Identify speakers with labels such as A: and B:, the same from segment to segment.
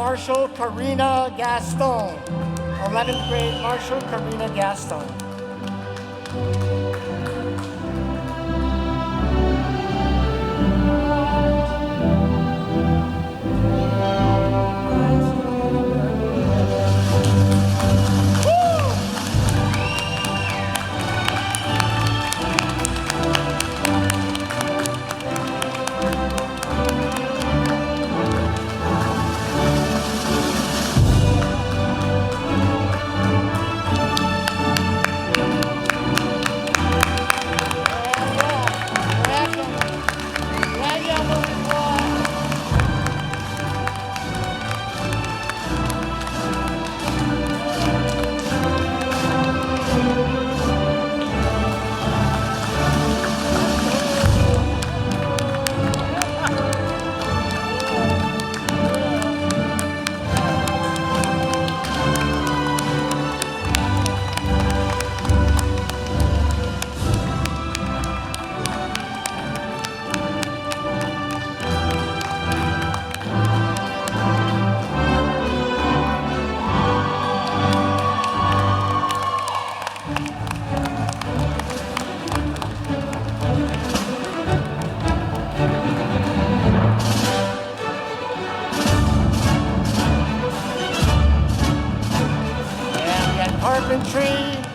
A: Marshall Karina Gaston. 11th grade Marshall Karina Gaston.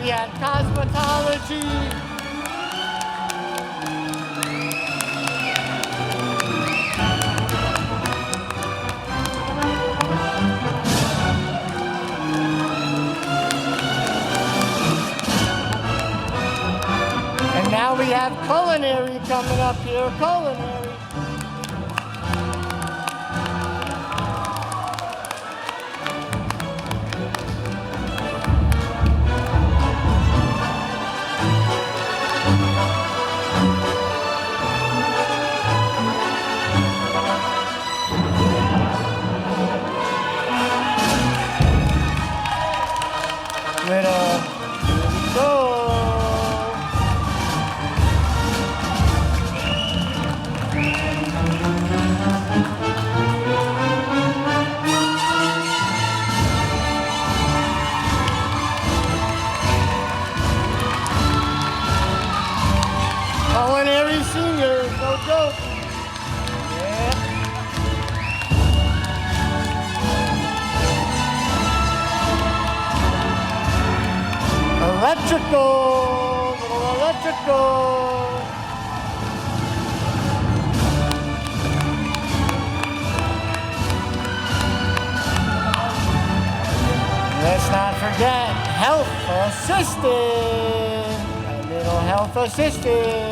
A: We had cosmetology. And now we have culinary coming up here, culinary. Culinary seniors, no joke. Yeah. Electrical, little electrical. Let's not forget health assistant. A little health assistant.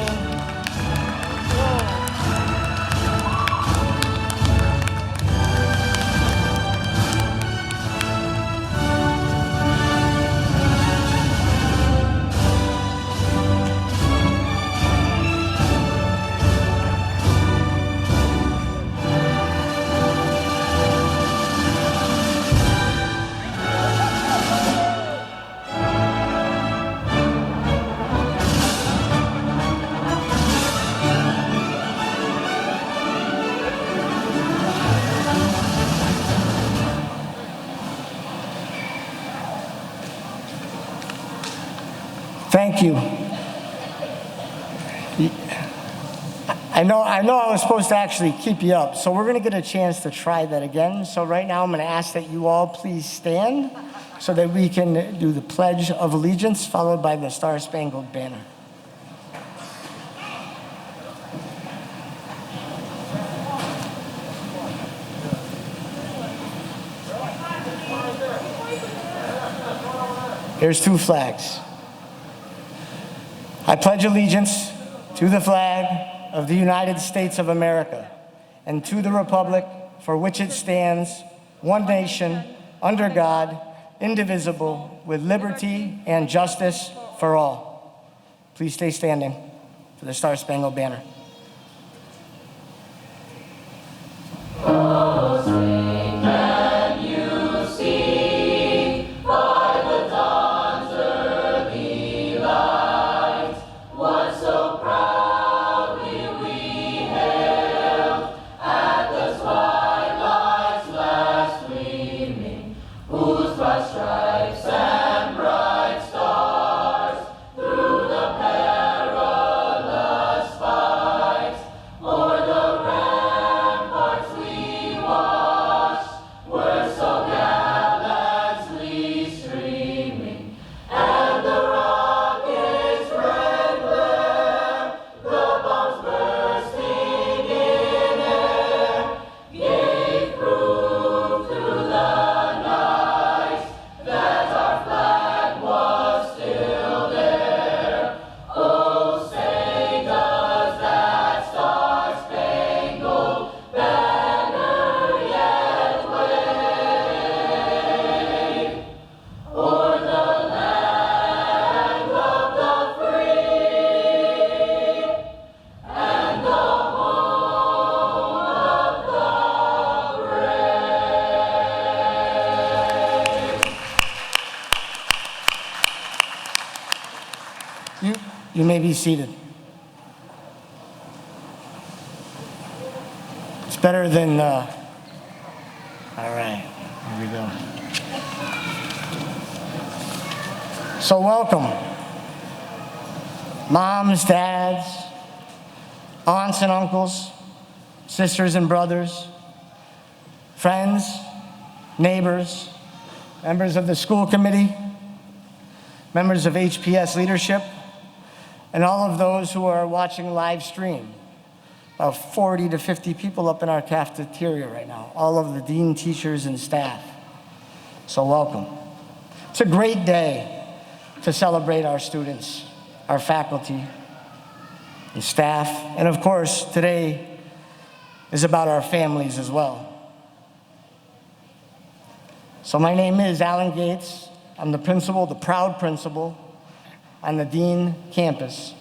A: Thank you. I know I was supposed to actually keep you up, so we're going to get a chance to try that again. So right now I'm going to ask that you all please stand so that we can do the Pledge of Allegiance followed by the Star-Spangled Banner. Here's two flags. I pledge allegiance to the flag of the United States of America and to the republic for which it stands, one nation, under God, indivisible, with liberty and justice for all. Please stay standing for the Star-Spangled Banner.
B: Last week.
A: You may be seated. It's better than, all right, here we go. So welcome, moms, dads, aunts and uncles, sisters and brothers, friends, neighbors, members of the school committee, members of HPS leadership, and all of those who are watching live stream. About 40 to 50 people up in our cafeteria right now, all of the dean, teachers, and staff. So welcome. It's a great day to celebrate our students, our faculty, and staff, and of course, today is about our families as well. So my name is Alan Gates. I'm the principal, the proud principal on the Dean campus.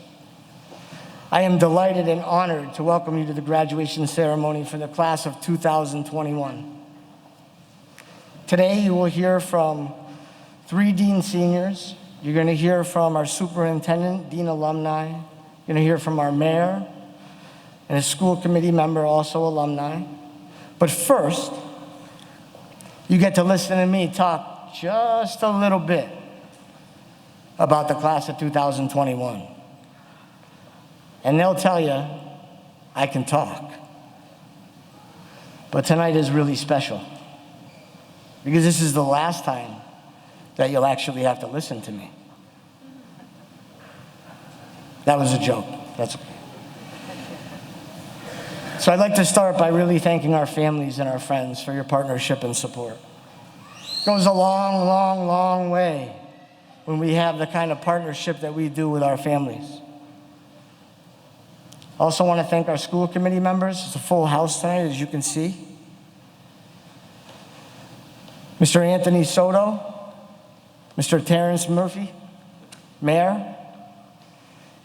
A: I am delighted and honored to welcome you to the graduation ceremony for the class of 2021. Today, you will hear from 3 Dean seniors. You're going to hear from our superintendent, Dean alumni. You're going to hear from our mayor and a school committee member, also alumni. But first, you get to listen to me talk just a little bit about the class of 2021. And they'll tell you, I can talk. But tonight is really special because this is the last time that you'll actually have to listen to me. That was a joke. That's okay. So I'd like to start by really thanking our families and our friends for your partnership and support. It goes a long, long, long way when we have the kind of partnership that we do with our families. I also want to thank our school committee members. It's a full house tonight, as you can see. Mr. Anthony Soto, Mr. Terrence Murphy, Mayor,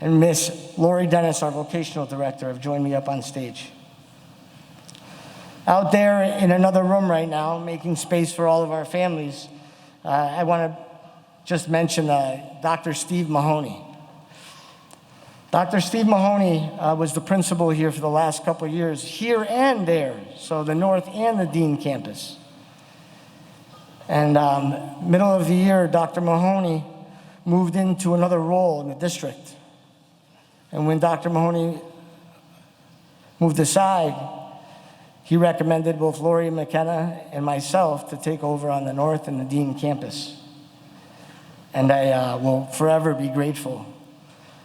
A: and Miss Laurie, Denis, our vocational director, have joined me up on stage. Out there in another room right now, making space for all of our families, I want to just mention Dr. Steve Mahoney. Dr. Steve Mahoney was the principal here for the last couple of years, here and there, so the North and the Dean campus. And middle of the year, Dr. Mahoney moved into another role in the district. And when Dr. Mahoney moved aside, he recommended both Laurie McKenna and myself to take over on the North and the Dean campus. And I will forever be grateful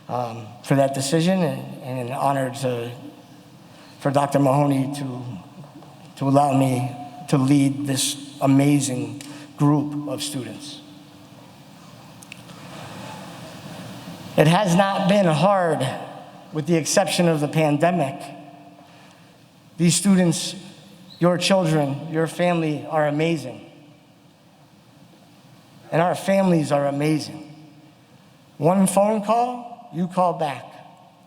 A: for that decision, and honored for Dr. Mahoney to allow me to lead this amazing group of students. It has not been hard, with the exception of the pandemic. These students, your children, your family are amazing. And our families are amazing. One phone call, you call back.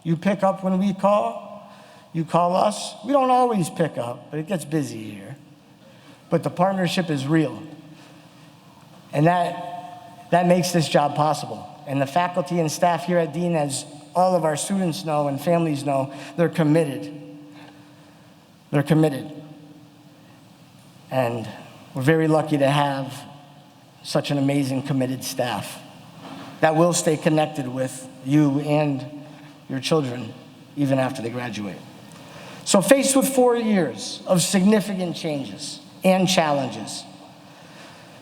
A: You pick up when we call. You call us. We don't always pick up, but it gets busy here. But the partnership is real. And that makes this job possible. And the faculty and staff here at Dean, as all of our students know and families know, they're committed. They're committed. And we're very lucky to have such an amazing, committed staff that will stay connected with you and your children even after they graduate. So faced with 4 years of significant changes and challenges,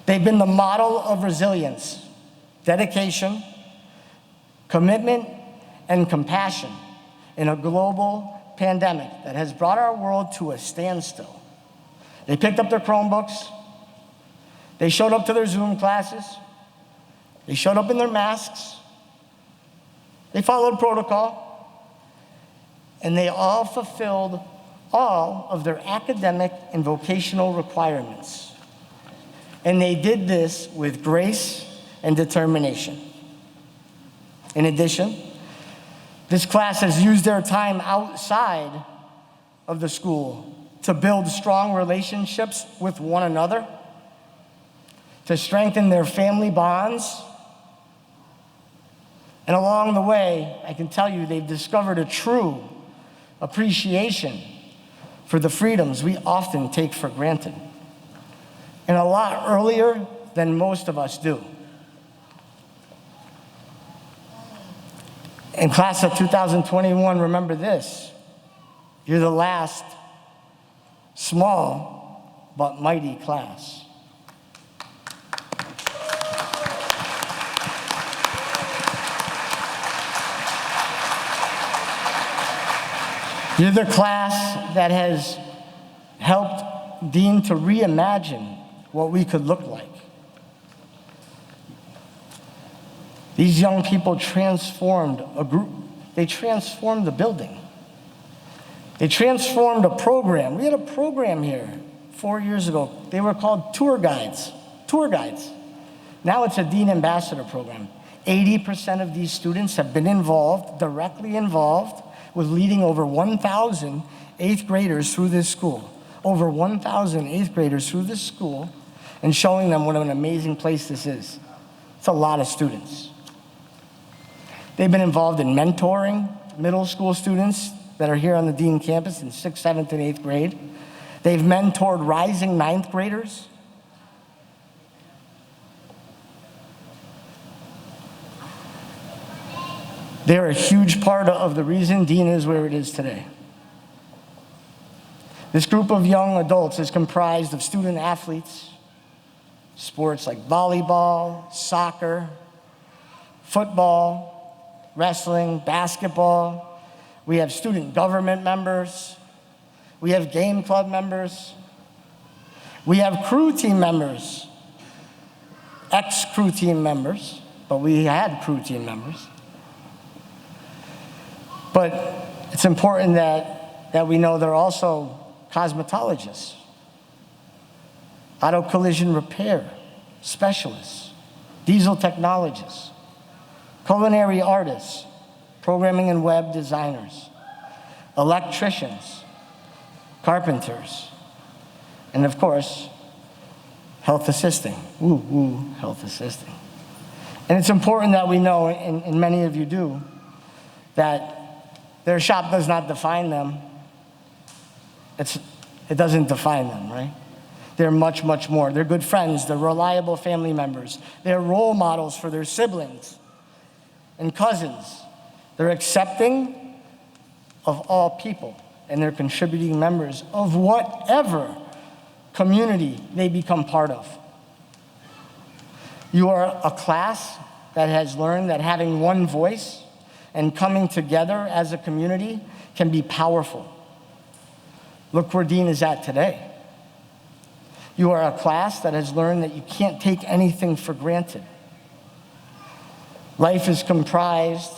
A: they've been the model of resilience, dedication, commitment, and compassion in a global pandemic that has brought our world to a standstill. They picked up their Chromebooks. They showed up to their Zoom classes. They showed up in their masks. They followed protocol. And they all fulfilled all of their academic and vocational requirements. And they did this with grace and determination. In addition, this class has used their time outside of the school to build strong relationships with one another, to strengthen their family bonds, And along the way, I can tell you they've discovered a true appreciation for the freedoms we often take for granted, and a lot earlier than most of us do. In class of 2021, remember this: you're the last small but mighty class. You're the class that has helped Dean to reimagine what we could look like. These young people transformed a group. They transformed the building. They transformed a program. We had a program here 4 years ago. They were called tour guides. Tour guides. Now it's a Dean Ambassador program. 80% of these students have been involved, directly involved, with leading over 1,000 eighth graders through this school. Over 1,000 eighth graders through this school, and showing them what an amazing place this is. It's a lot of students. They've been involved in mentoring middle school students that are here on the Dean campus in 6th, 7th, and 8th grade. They've mentored rising 9th graders. They're a huge part of the reason Dean is where it is today. This group of young adults is comprised of student athletes, sports like volleyball, soccer, football, wrestling, basketball. We have student government members. We have game club members. We have crew team members, ex-crew team members, but we had crew team members. But it's important that we know they're also cosmetologists, auto collision repair specialists, diesel technologists, culinary artists, programming and web designers, electricians, carpenters, and of course, health assisting. Health assisting. And it's important that we know, and many of you do, that their shop does not define them. It doesn't define them, right? They're much, much more. They're good friends. They're reliable family members. They're role models for their siblings and cousins. They're accepting of all people, and they're contributing members of whatever community they become part of. You are a class that has learned that having one voice and coming together as a community can be powerful. Look where Dean is at today. You are a class that has learned that you can't take anything for granted. Life is comprised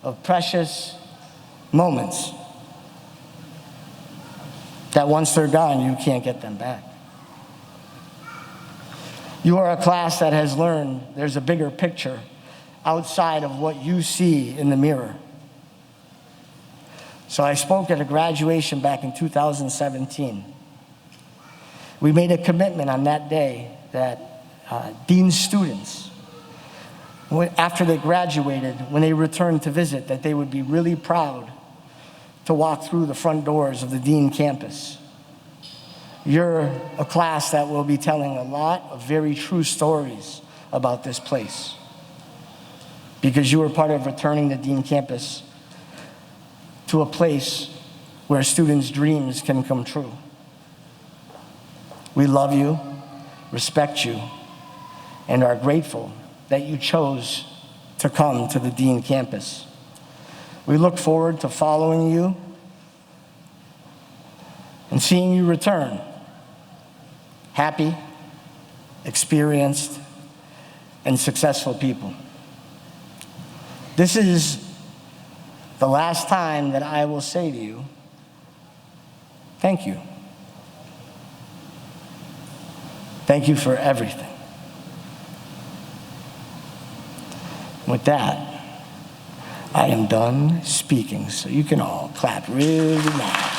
A: of precious moments that once they're gone, you can't get them back. You are a class that has learned there's a bigger picture outside of what you see in the mirror. So I spoke at a graduation back in 2017. We made a commitment on that day that Dean's students, after they graduated, when they returned to visit, that they would be really proud to walk through the front doors of the Dean campus. You're a class that will be telling a lot of very true stories about this place, because you were part of returning the Dean campus to a place where students' dreams can come true. We love you, respect you, and are grateful that you chose to come to the Dean campus. We look forward to following you and seeing you return happy, experienced, and successful people. This is the last time that I will say to you, thank you. Thank you for everything. With that, I am done speaking, so you can all clap really loud.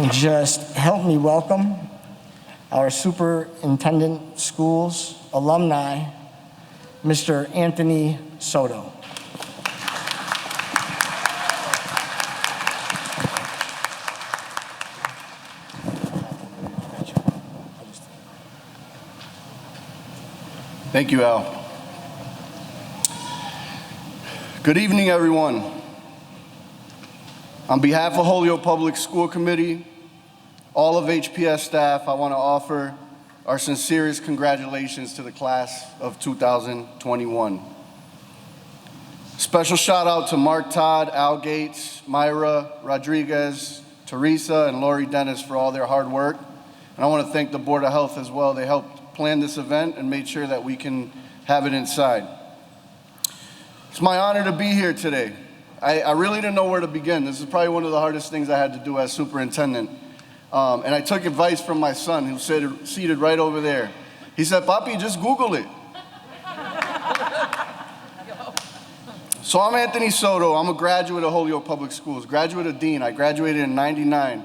A: and just help me welcome our Superintendent Schools alumni, Mr. Anthony Soto.
B: Thank you, Al. Good evening, everyone. On behalf of Holyoke Public School Committee, all of HPS staff, I want to offer our sincerest congratulations to the class of 2021. Special shout out to Mark Todd, Al Gates, Myra Rodriguez, Teresa, and Laurie Denis for all their hard work. And I want to thank the Board of Health as well. They helped plan this event and made sure that we can have it inside. It's my honor to be here today. I really didn't know where to begin. This is probably one of the hardest things I had to do as superintendent. And I took advice from my son, who's seated right over there. He said, "Papi, just Google it." So I'm Anthony Soto. I'm a graduate of Holyoke Public Schools, graduate of Dean. I graduated in '99.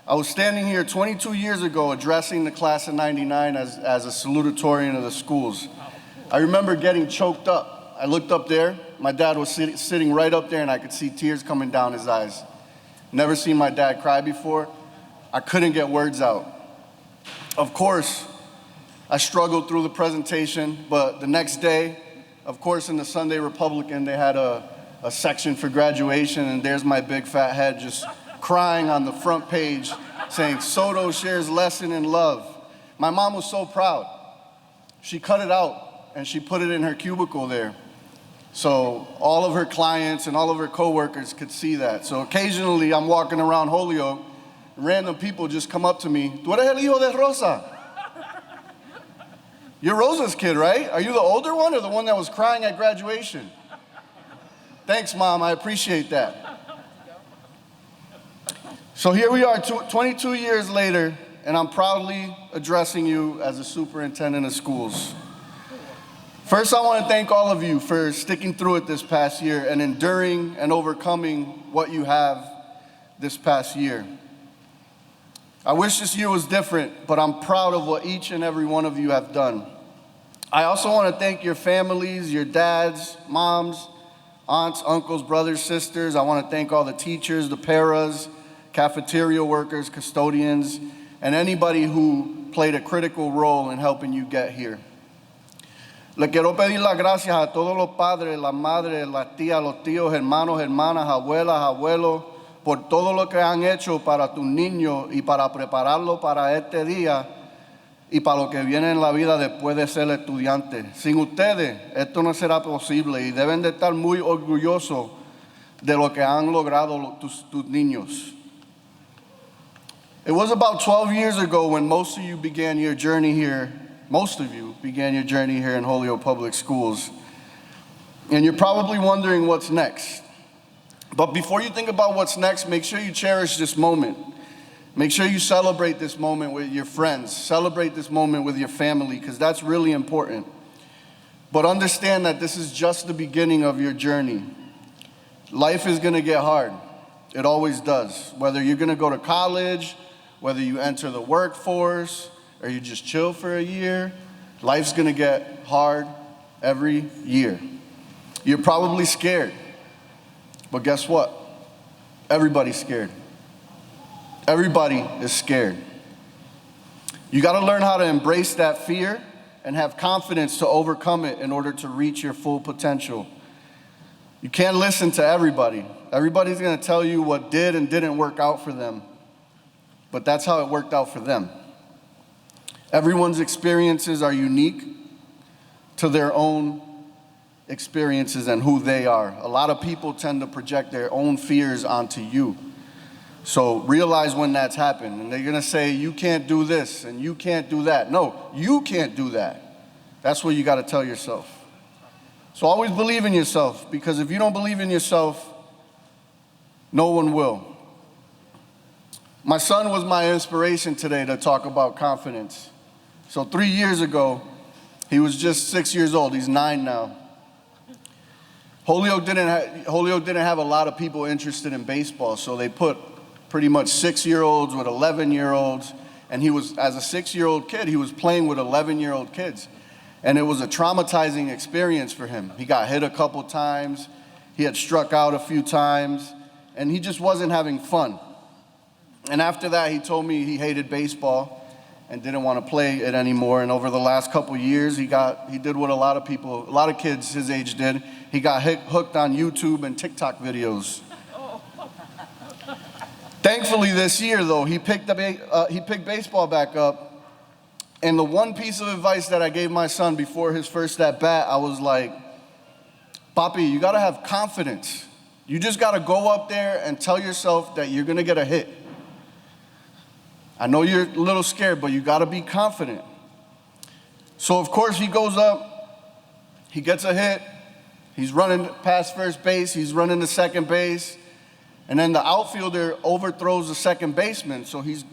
B: I was standing here 22 years ago addressing the class of '99 as a salutatorian of the schools. I remember getting choked up. I looked up there. My dad was sitting right up there, and I could see tears coming down his eyes. Never seen my dad cry before. I couldn't get words out. Of course, I struggled through the presentation, but the next day, of course, in the Sunday Republican, they had a section for graduation, and there's my big fat head just crying on the front page saying, "Soto shares lesson in love." My mom was so proud. She cut it out and she put it in her cubicle there. So all of her clients and all of her coworkers could see that. So occasionally I'm walking around Holyoke, and random people just come up to me, "Tú eres el hijo de Rosa?" You're Rosa's kid, right? Are you the older one or the one that was crying at graduation? Thanks, Mom, I appreciate that. So here we are 22 years later, and I'm proudly addressing you as a superintendent of schools. First, I want to thank all of you for sticking through it this past year and enduring and overcoming what you have this past year. I wish this year was different, but I'm proud of what each and every one of you have done. I also want to thank your families, your dads, moms, aunts, uncles, brothers, sisters. I want to thank all the teachers, the paras, cafeteria workers, custodians, and anybody who played a critical role in helping you get here. Le quiero pedir las gracias a todos los padres, las madres, las tías, los tíos, hermanos, hermanas, abuelas, abuelos, por todo lo que han hecho para tus niños y para prepararlos para este día y para lo que viene en la vida después de ser estudiante. Sin ustedes, esto no será posible y deben de estar muy orgullosos de lo que han logrado tus niños. It was about 12 years ago when most of you began your journey here in Holyoke Public Schools. And you're probably wondering what's next. But before you think about what's next, make sure you cherish this moment. Make sure you celebrate this moment with your friends. Celebrate this moment with your family, because that's really important. But understand that this is just the beginning of your journey. Life is going to get hard. It always does. Whether you're going to go to college, whether you enter the workforce, or you just chill for a year, life's going to get hard every year. You're probably scared. But guess what? Everybody's scared. Everybody is scared. You got to learn how to embrace that fear and have confidence to overcome it in order to reach your full potential. You can't listen to everybody. Everybody's going to tell you what did and didn't work out for them. But that's how it worked out for them. Everyone's experiences are unique to their own experiences and who they are. A lot of people tend to project their own fears onto you. So realize when that's happened. And they're going to say, you can't do this and you can't do that. No, you can't do that. That's what you got to tell yourself. So always believe in yourself, because if you don't believe in yourself, no one will. My son was my inspiration today to talk about confidence. So 3 years ago, he was just 6 years old. He's 9 now. Holyoke didn't have a lot of people interested in baseball, so they put pretty much 6-year-olds with 11-year-olds. And he was, as a 6-year-old kid, he was playing with 11-year-old kids. And it was a traumatizing experience for him. He got hit a couple times. He had struck out a few times. And he just wasn't having fun. And after that, he told me he hated baseball and didn't want to play it anymore. And over the last couple years, he did what a lot of kids his age did. He got hooked on YouTube and TikTok videos. Thankfully, this year, though, he picked baseball back up. And the one piece of advice that I gave my son before his first at-bat, I was like, Papi, you got to have confidence. You just got to go up there and tell yourself that you're going to get a hit. I know you're a little scared, but you got to be confident. So, of course, he goes up. He gets a hit. He's running past first base. He's running to second base. And then the outfielder overthrows the second baseman. So he's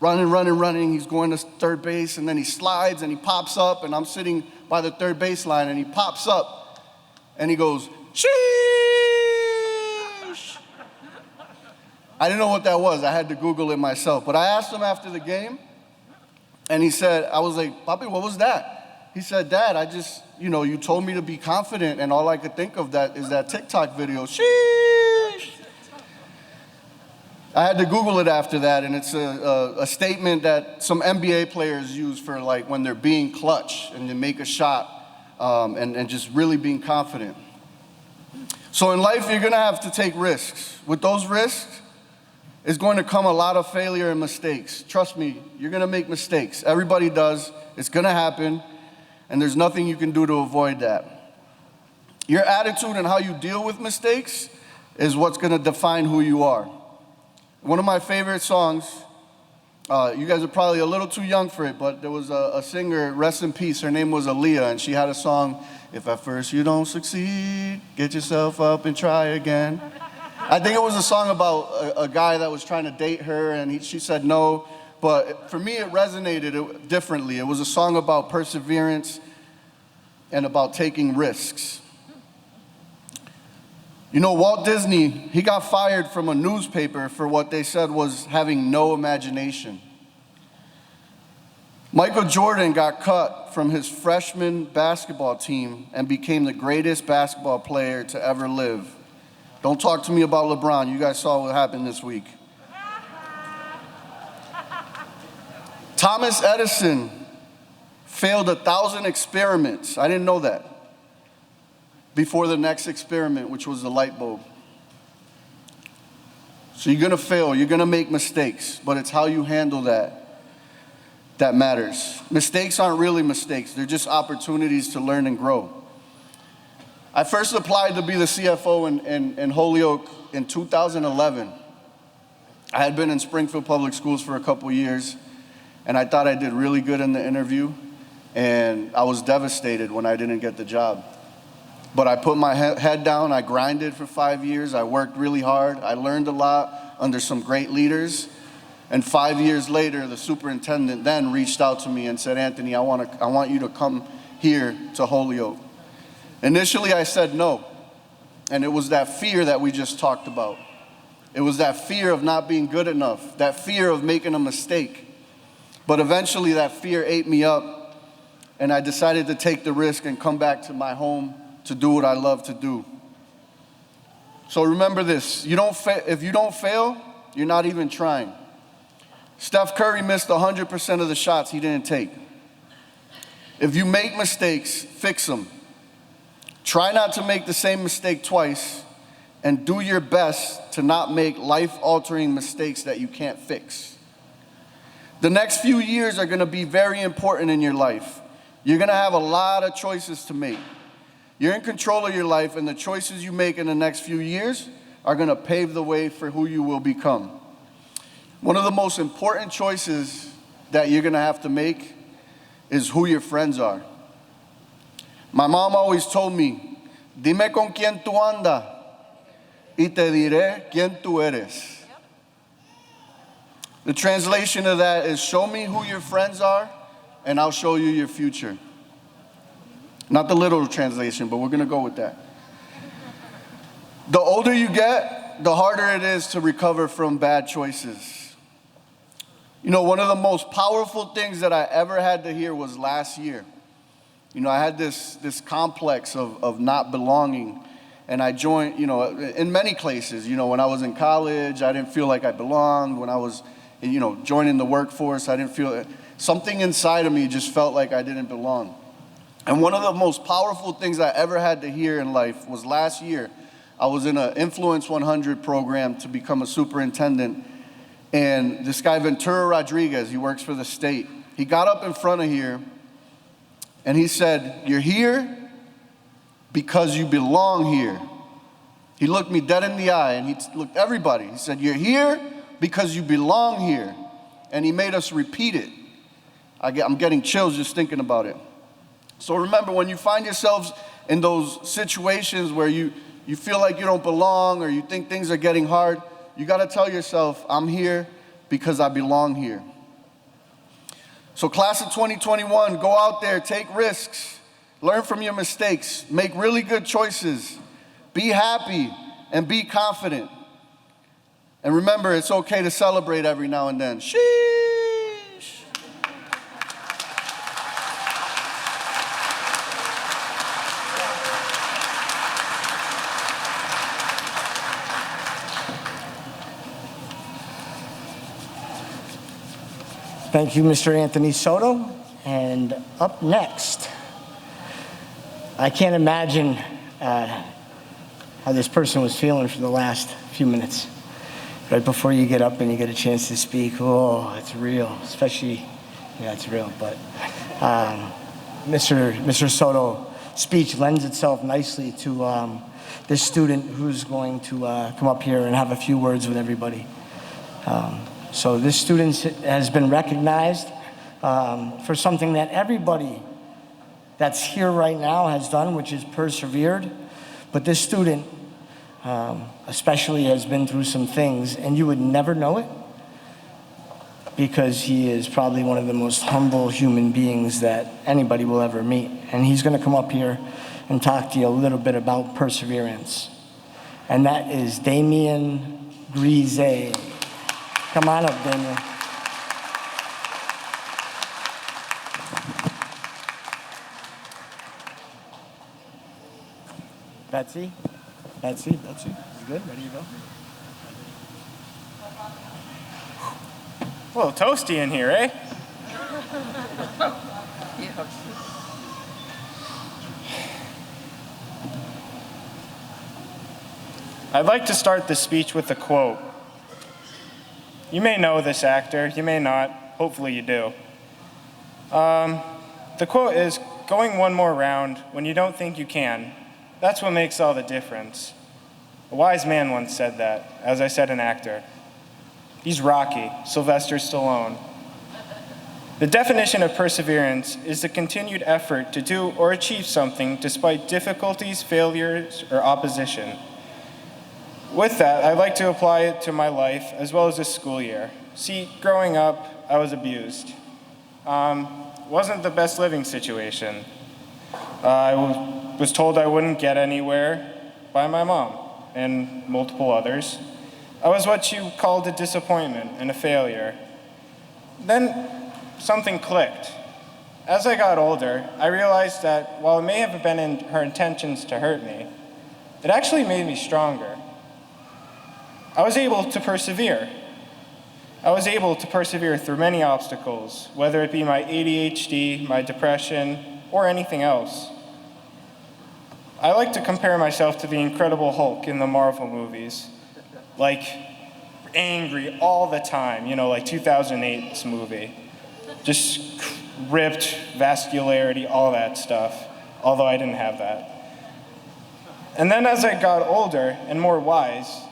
B: running. He's going to third base. And then he slides and he pops up. And I'm sitting by the third baseline. And he pops up. And he goes, sheesh. I didn't know what that was. I had to Google it myself. But I asked him after the game. And he said, I was like, Papi, what was that? He said, Dad, I just, you told me to be confident. And all I could think of that is that TikTok video. Sheesh. I had to Google it after that, and it's a statement that some NBA players use for like when they're being clutch and they make a shot and just really being confident. So in life, you're going to have to take risks. With those risks is going to come a lot of failure and mistakes. Trust me, you're going to make mistakes. Everybody does. It's going to happen, and there's nothing you can do to avoid that. Your attitude and how you deal with mistakes is what's going to define who you are. One of my favorite songs, you guys are probably a little too young for it, but there was a singer, rest in peace, her name was Aaliyah, and she had a song, if at first you don't succeed, get yourself up and try again. I think it was a song about a guy that was trying to date her, and she said no, but for me it resonated differently. It was a song about perseverance and about taking risks. Walt Disney, he got fired from a newspaper for what they said was having no imagination. Michael Jordan got cut from his freshman basketball team and became the greatest basketball player to ever live. Don't talk to me about LeBron. You guys saw what happened this week. Thomas Edison failed 1,000 experiments. I didn't know that. Before the next experiment, which was the light bulb. So you're going to fail, you're going to make mistakes, but it's how you handle that matters. Mistakes aren't really mistakes, they're just opportunities to learn and grow. I first applied to be the CFO in Holyoke in 2011. I had been in Springfield Public Schools for a couple years, and I thought I did really good in the interview, and I was devastated when I didn't get the job. But I put my head down, I grinded for 5 years, I worked really hard, I learned a lot under some great leaders, and 5 years later, the superintendent then reached out to me and said, Anthony, I want you to come here to Holyoke. Initially, I said no, and it was that fear that we just talked about. It was that fear of not being good enough, that fear of making a mistake. But eventually, that fear ate me up, and I decided to take the risk and come back to my home to do what I love to do. So remember this, if you don't fail, you're not even trying. Steph Curry missed 100% of the shots he didn't take. If you make mistakes, fix them. Try not to make the same mistake twice, and do your best to not make life-altering mistakes that you can't fix. The next few years are going to be very important in your life. You're going to have a lot of choices to make. You're in control of your life, and the choices you make in the next few years are going to pave the way for who you will become. One of the most important choices that you're going to have to make is who your friends are. My mom always told me, dime con quién tú andas, y te diré quién tú eres. The translation of that is, show me who your friends are, and I'll show you your future. Not the literal translation, but we're going to go with that. The older you get, the harder it is to recover from bad choices. You know, one of the most powerful things that I ever had to hear was last year. You know, I had this complex of not belonging, and I joined, you know, in many places. You know, when I was in college, I didn't feel like I belonged. When I was, you know, joining the workforce, I didn't feel, something inside of me just felt like I didn't belong. And one of the most powerful things I ever had to hear in life was last year. I was in an Influence 100 program to become a superintendent, and this guy, Ventura Rodriguez, he works for the state. He got up in front of here, and he said, "You're here because you belong here." He looked me dead in the eye, and he looked everybody. He said, "You're here because you belong here." And he made us repeat it. I'm getting chills just thinking about it. So remember, when you find yourselves in those situations where you feel like you don't belong or you think things are getting hard, you got to tell yourself, "I'm here because I belong here." So class of 2021, go out there, take risks, learn from your mistakes, make really good choices, be happy, and be confident. And remember, it's okay to celebrate every now and then. Sheesh.
A: Thank you, Mr. Anthony Soto. And up next, I can't imagine how this person was feeling for the last few minutes. Right before you get up and you get a chance to speak, oh, it's real, especially, yeah, it's real. But Mr. Soto's speech lends itself nicely to this student who's going to come up here and have a few words with everybody. So this student has been recognized for something that everybody that's here right now has done, which is persevered. But this student especially has been through some things, and you would never know it because he is probably one of the most humble human beings that anybody will ever meet. And he's going to come up here and talk to you a little bit about perseverance. And that is Damian Grise. Come on up, Damian. Betsy? You good? Ready to go?
C: A little toasty in here, eh? I'd like to start this speech with a quote. You may know this actor, you may not, hopefully you do. The quote is, "Going one more round when you don't think you can, that's what makes all the difference." A wise man once said that, as I said, an actor. He's Rocky, Sylvester Stallone. The definition of perseverance is the continued effort to do or achieve something despite difficulties, failures, or opposition. With that, I'd like to apply it to my life as well as this school year. See, growing up, I was abused. Wasn't the best living situation. I was told I wouldn't get anywhere by my mom and multiple others. I was what you called a disappointment and a failure. Then something clicked. As I got older, I realized that while it may have been in her intentions to hurt me, it actually made me stronger. I was able to persevere. I was able to persevere through many obstacles, whether it be my ADHD, my depression, or anything else. I like to compare myself to the Incredible Hulk in the Marvel movies. Like, angry all the time, you know, like 2008's movie. Just ripped, vascularity, all that stuff, although I didn't have that. And then as I got older and more wise,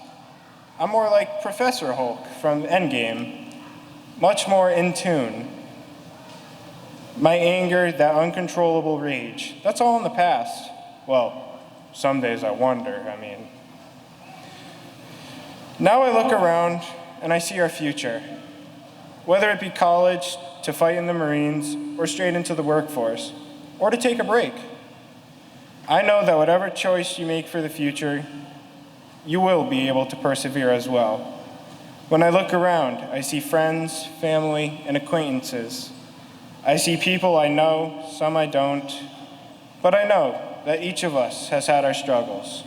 C: I'm more like Professor Hulk from Endgame, much more in tune. My anger, that uncontrollable rage, that's all in the past. Well, some days I wonder, Now I look around and I see our future. Whether it be college, to fight in the Marines, or straight into the workforce, or to take a break. I know that whatever choice you make for the future, you will be able to persevere as well. When I look around, I see friends, family, and acquaintances. I see people I know, some I don't, but I know that each of us has had our struggles.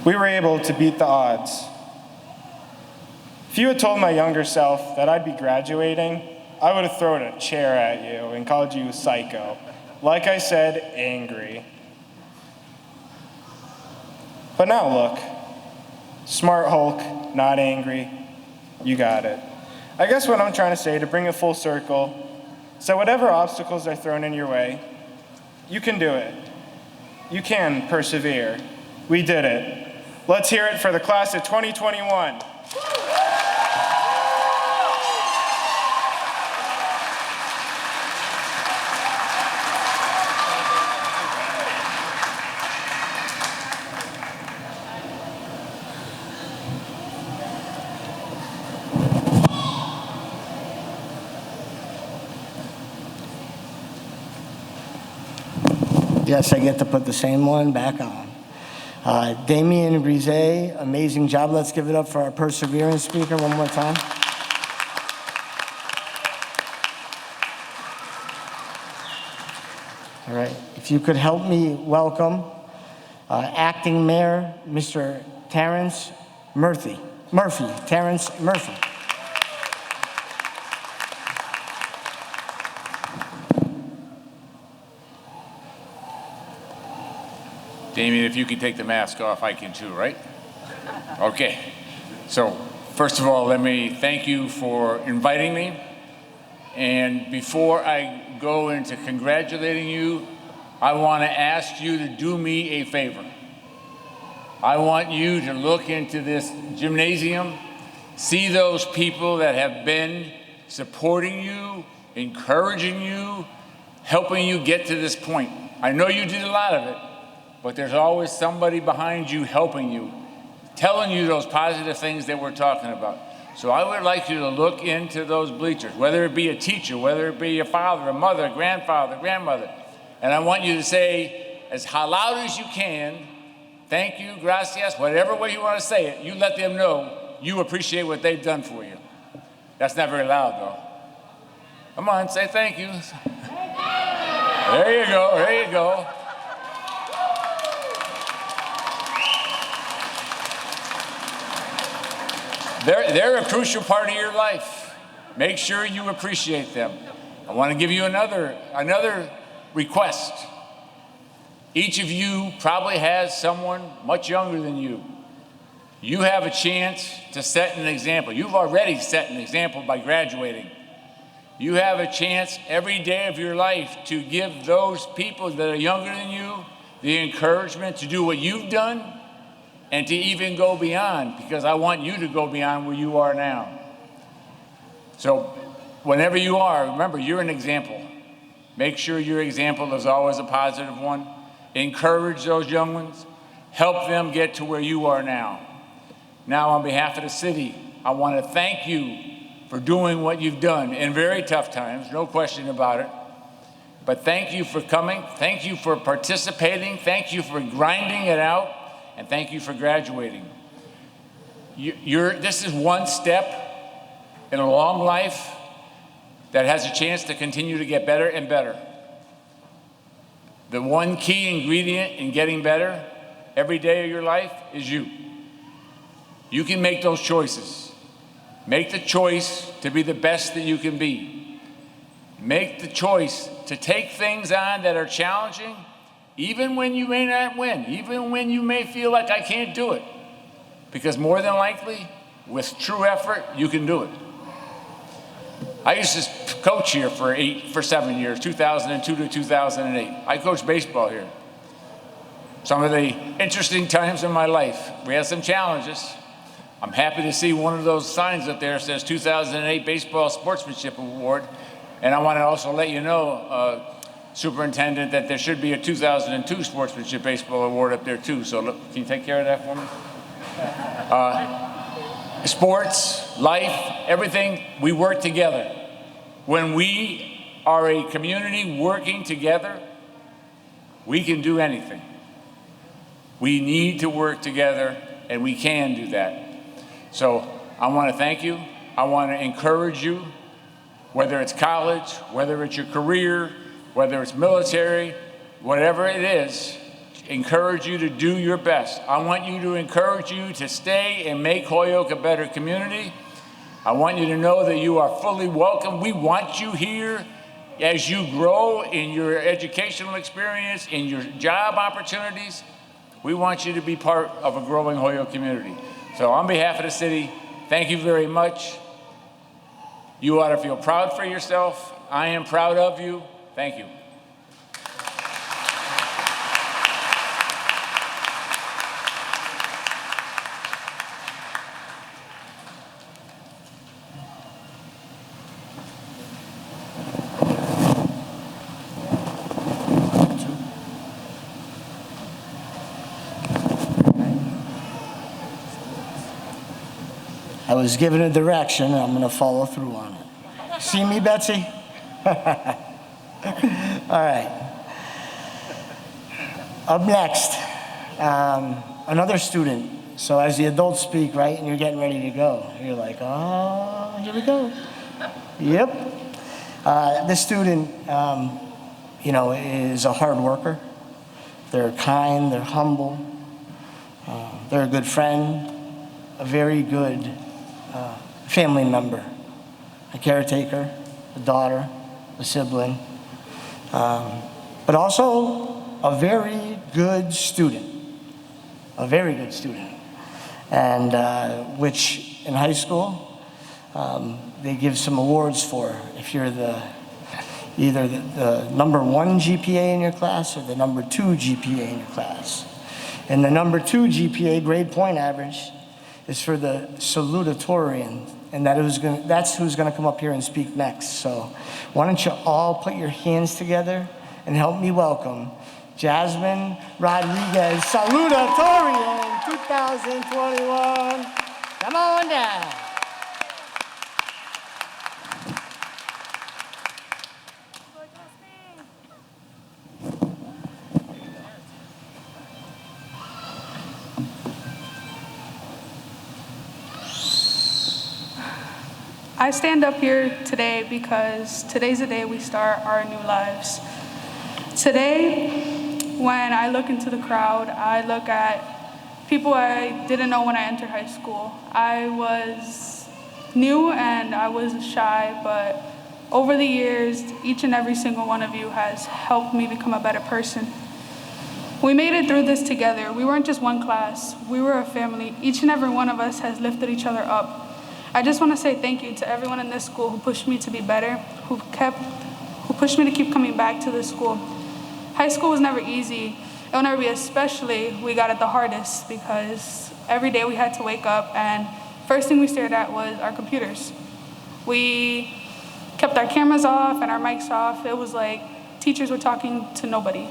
C: We were able to beat the odds. If you had told my younger self that I'd be graduating, I would have thrown a chair at you and called you a psycho. Like I said, angry. But now look, smart Hulk, not angry, you got it. I guess what I'm trying to say, to bring it full circle, so whatever obstacles are thrown in your way, you can do it. You can persevere. We did it. Let's hear it for the class of 2021.
A: Yes, I get to put the same one back on. Damian, Grise, amazing job. Let's give it up for our Perseverance speaker one more time. All right, if you could help me welcome Acting Mayor, Mr. Terrence Murphy. Terrence Murphy.
D: Damian, if you can take the mask off, I can too, right? Okay. So, first of all, let me thank you for inviting me. And before I go into congratulating you, I want to ask you to do me a favor. I want you to look into this gymnasium, see those people that have been supporting you, encouraging you, helping you get to this point. I know you did a lot of it, but there's always somebody behind you helping you, telling you those positive things that we're talking about. So I would like you to look into those bleachers, whether it be a teacher, whether it be a father, a mother, a grandfather, grandmother. And I want you to say, as loud as you can, thank you, gracias, whatever way you want to say it, you let them know you appreciate what they've done for you. That's not very loud, though. Come on, say thank you. There you go, there you go. They're a crucial part of your life. Make sure you appreciate them. I want to give you another request. Each of you probably has someone much younger than you. You have a chance to set an example. You've already set an example by graduating. You have a chance every day of your life to give those people that are younger than you the encouragement to do what you've done and to even go beyond, because I want you to go beyond where you are now. So whenever you are, remember, you're an example. Make sure your example is always a positive one. Encourage those young ones. Help them get to where you are now. Now, on behalf of the city, I want to thank you for doing what you've done in very tough times, no question about it. But thank you for coming. Thank you for participating. Thank you for grinding it out. And thank you for graduating. This is one step in a long life that has a chance to continue to get better and better. The one key ingredient in getting better every day of your life is you. You can make those choices. Make the choice to be the best that you can be. Make the choice to take things on that are challenging, even when you may not win, even when you may feel like I can't do it. Because more than likely, with true effort, you can do it. I used to coach here for 7 years, 2002 to 2008. I coached baseball here. Some of the interesting times in my life. We had some challenges. I'm happy to see one of those signs up there that says 2008 Baseball Sportsmanship Award. And I want to also let you know, Superintendent, that there should be a 2002 Sportsmanship Baseball Award up there too. So look, can you take care of that for me? Sports, life, everything, we work together. When we are a community working together, we can do anything. We need to work together, and we can do that. So I want to thank you. I want to encourage you, whether it's college, whether it's your career, whether it's military, whatever it is, encourage you to do your best. I want you to encourage you to stay and make Holyoke a better community. I want you to know that you are fully welcome. We want you here as you grow in your educational experience, in your job opportunities. We want you to be part of a growing Holyoke community. So on behalf of the city, thank you very much. You ought to feel proud for yourself. I am proud of you. Thank you.
A: I was given a direction, and I'm going to follow through on it. See me, Betsy? All right. Up next, another student. So as the adults speak, right, and you're getting ready to go, you're like, oh, here we go. Yep. This student, is a hard worker. They're kind, they're humble, they're a good friend, a very good family member, a caretaker, a daughter, a sibling, but also a very good student, and which in high school they give some awards for if you're either the number 1 GPA in your class or the number 2 GPA in your class. And the number 2 GPA grade point average is for the Salutatorian, and that's who's going to come up here and speak next. So why don't you all put your hands together and help me welcome Yazmine Rodriguez, Salutatorian 2021. Come on down.
E: I stand up here today because today's the day we start our new lives. Today, when I look into the crowd, I look at people I didn't know when I entered high school. I was new and I was shy, but over the years, each and every single one of you has helped me become a better person. We made it through this together. We weren't just one class, we were a family. Each and every one of us has lifted each other up. I just want to say thank you to everyone in this school who pushed me to be better, who pushed me to keep coming back to this school. High school was never easy. It will never be, especially we got it the hardest because every day we had to wake up and first thing we stared at was our computers. We kept our cameras off and our mics off. It was like teachers were talking to nobody.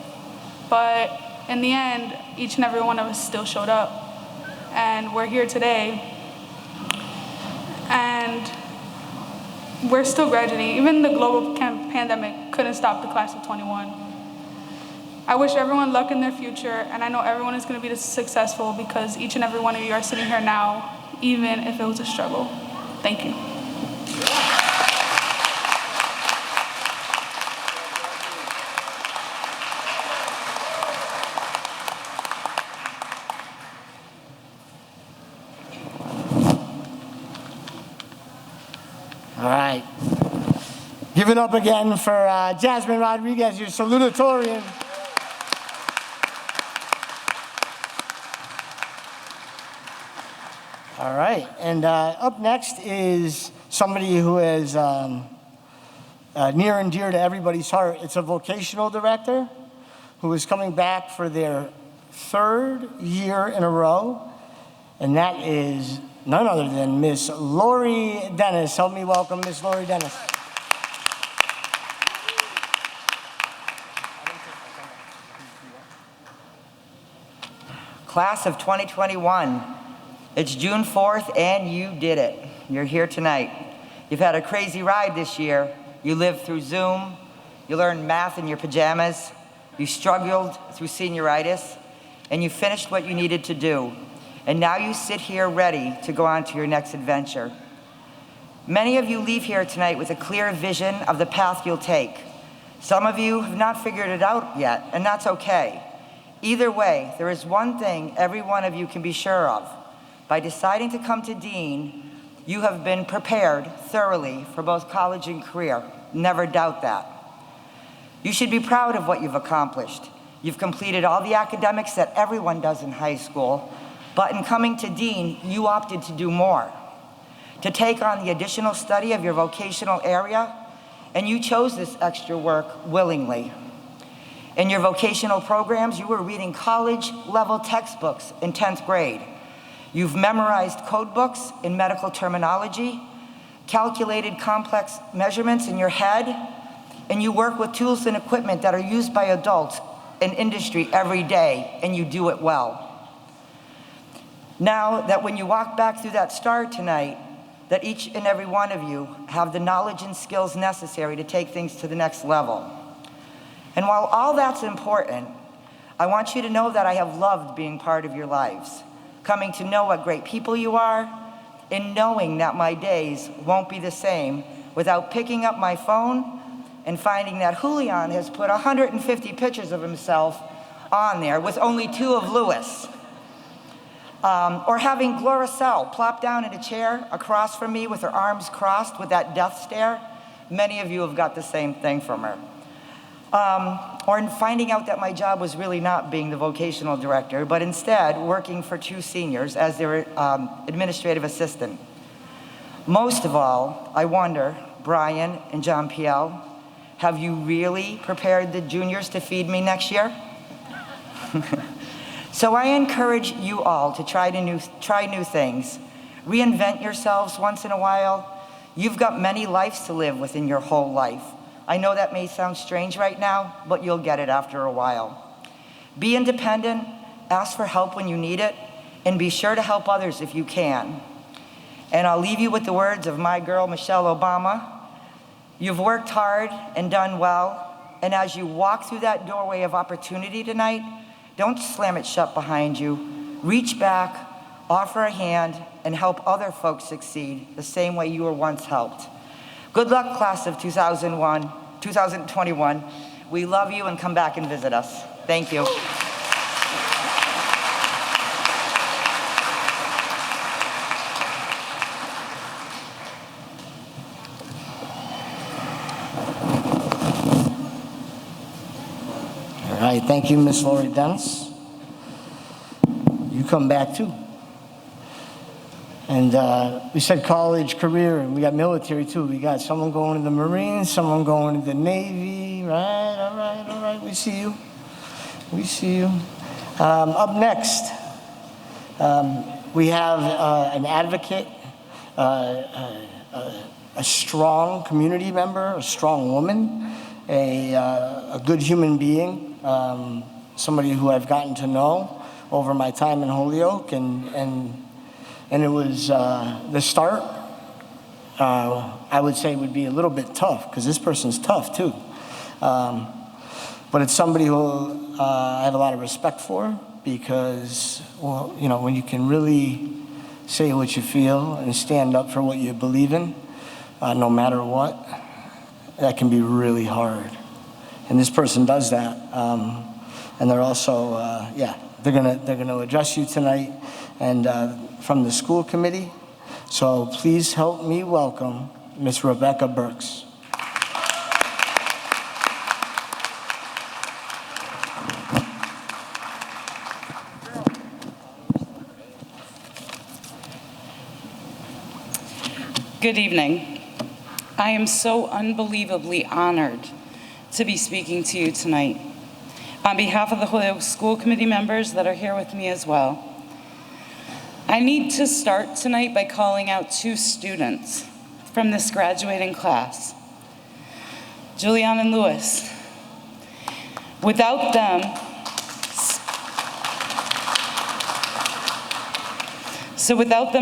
E: But in the end, each and every one of us still showed up. And we're here today. And we're still graduating. Even the global pandemic couldn't stop the class of 21. I wish everyone luck in their future, and I know everyone is going to be successful because each and every one of you are sitting here now, even if it was a struggle. Thank you.
A: All right. Give it up again for Yazmine Rodriguez, your salutatorian. All right, and up next is somebody who is near and dear to everybody's heart. It's a vocational director who is coming back for their 3rd year in a row, and that is none other than Miss Laurie Denis. Help me welcome Miss Laurie Denis.
F: Class of 2021, it's June 4th and you did it. You're here tonight. You've had a crazy ride this year. You lived through Zoom, you learned math in your pajamas, you struggled through senioritis, and you finished what you needed to do, and now you sit here ready to go on to your next adventure. Many of you leave here tonight with a clear vision of the path you'll take. Some of you have not figured it out yet, and that's okay. Either way, there is one thing every one of you can be sure of. By deciding to come to Dean, you have been prepared thoroughly for both college and career. Never doubt that. You should be proud of what you've accomplished. You've completed all the academics that everyone does in high school, but in coming to Dean, you opted to do more, to take on the additional study of your vocational area, and you chose this extra work willingly. In your vocational programs, you were reading college-level textbooks in 10th grade. You've memorized code books in medical terminology, calculated complex measurements in your head, and you work with tools and equipment that are used by adults in industry every day, and you do it well. Now that when you walk back through that star tonight, that each and every one of you have the knowledge and skills necessary to take things to the next level. And while all that's important, I want you to know that I have loved being part of your lives, coming to know what great people you are, and knowing that my days won't be the same without picking up my phone and finding that Julian has put 150 pictures of himself on there with only 2 of Lewis. Or having Gloricel plop down in a chair across from me with her arms crossed with that death stare. Many of you have got the same thing from her. Or in finding out that my job was really not being the vocational director, but instead working for 2 seniors as their administrative assistant. Most of all, I wonder, Brian and John Piel, have you really prepared the juniors to feed me next year? So I encourage you all to try new things. Reinvent yourselves once in a while. You've got many lives to live within your whole life. I know that may sound strange right now, but you'll get it after a while. Be independent, ask for help when you need it, and be sure to help others if you can. And I'll leave you with the words of my girl, Michelle Obama. You've worked hard and done well, and as you walk through that doorway of opportunity tonight, don't slam it shut behind you. Reach back, offer a hand, and help other folks succeed the same way you were once helped. Good luck, class of 2021. We love you, and come back and visit us. Thank you.
A: All right, thank you, Miss Laurie Denis. You come back too. And we said college, career, and we got military too. We got someone going to the Marines, someone going to the Navy. Right, all right, we see you. We see you. Up next, we have an advocate, a strong community member, a strong woman, a good human being, somebody who I've gotten to know over my time in Holyoke, and it was the start. I would say would be a little bit tough because this person's tough too, but it's somebody who I have a lot of respect for because, well, you know, when you can really say what you feel and stand up for what you believe in, no matter what, that can be really hard. And this person does that. And they're also, they're gonna address you tonight, and from the school committee. So please help me welcome Miss Rebecca Birks.
G: Good evening. I am so unbelievably honored to be speaking to you tonight. On behalf of the Holyoke School Committee members that are here with me as well, I need to start tonight by calling out 2 students from this graduating class, Julian and Lewis. Without them,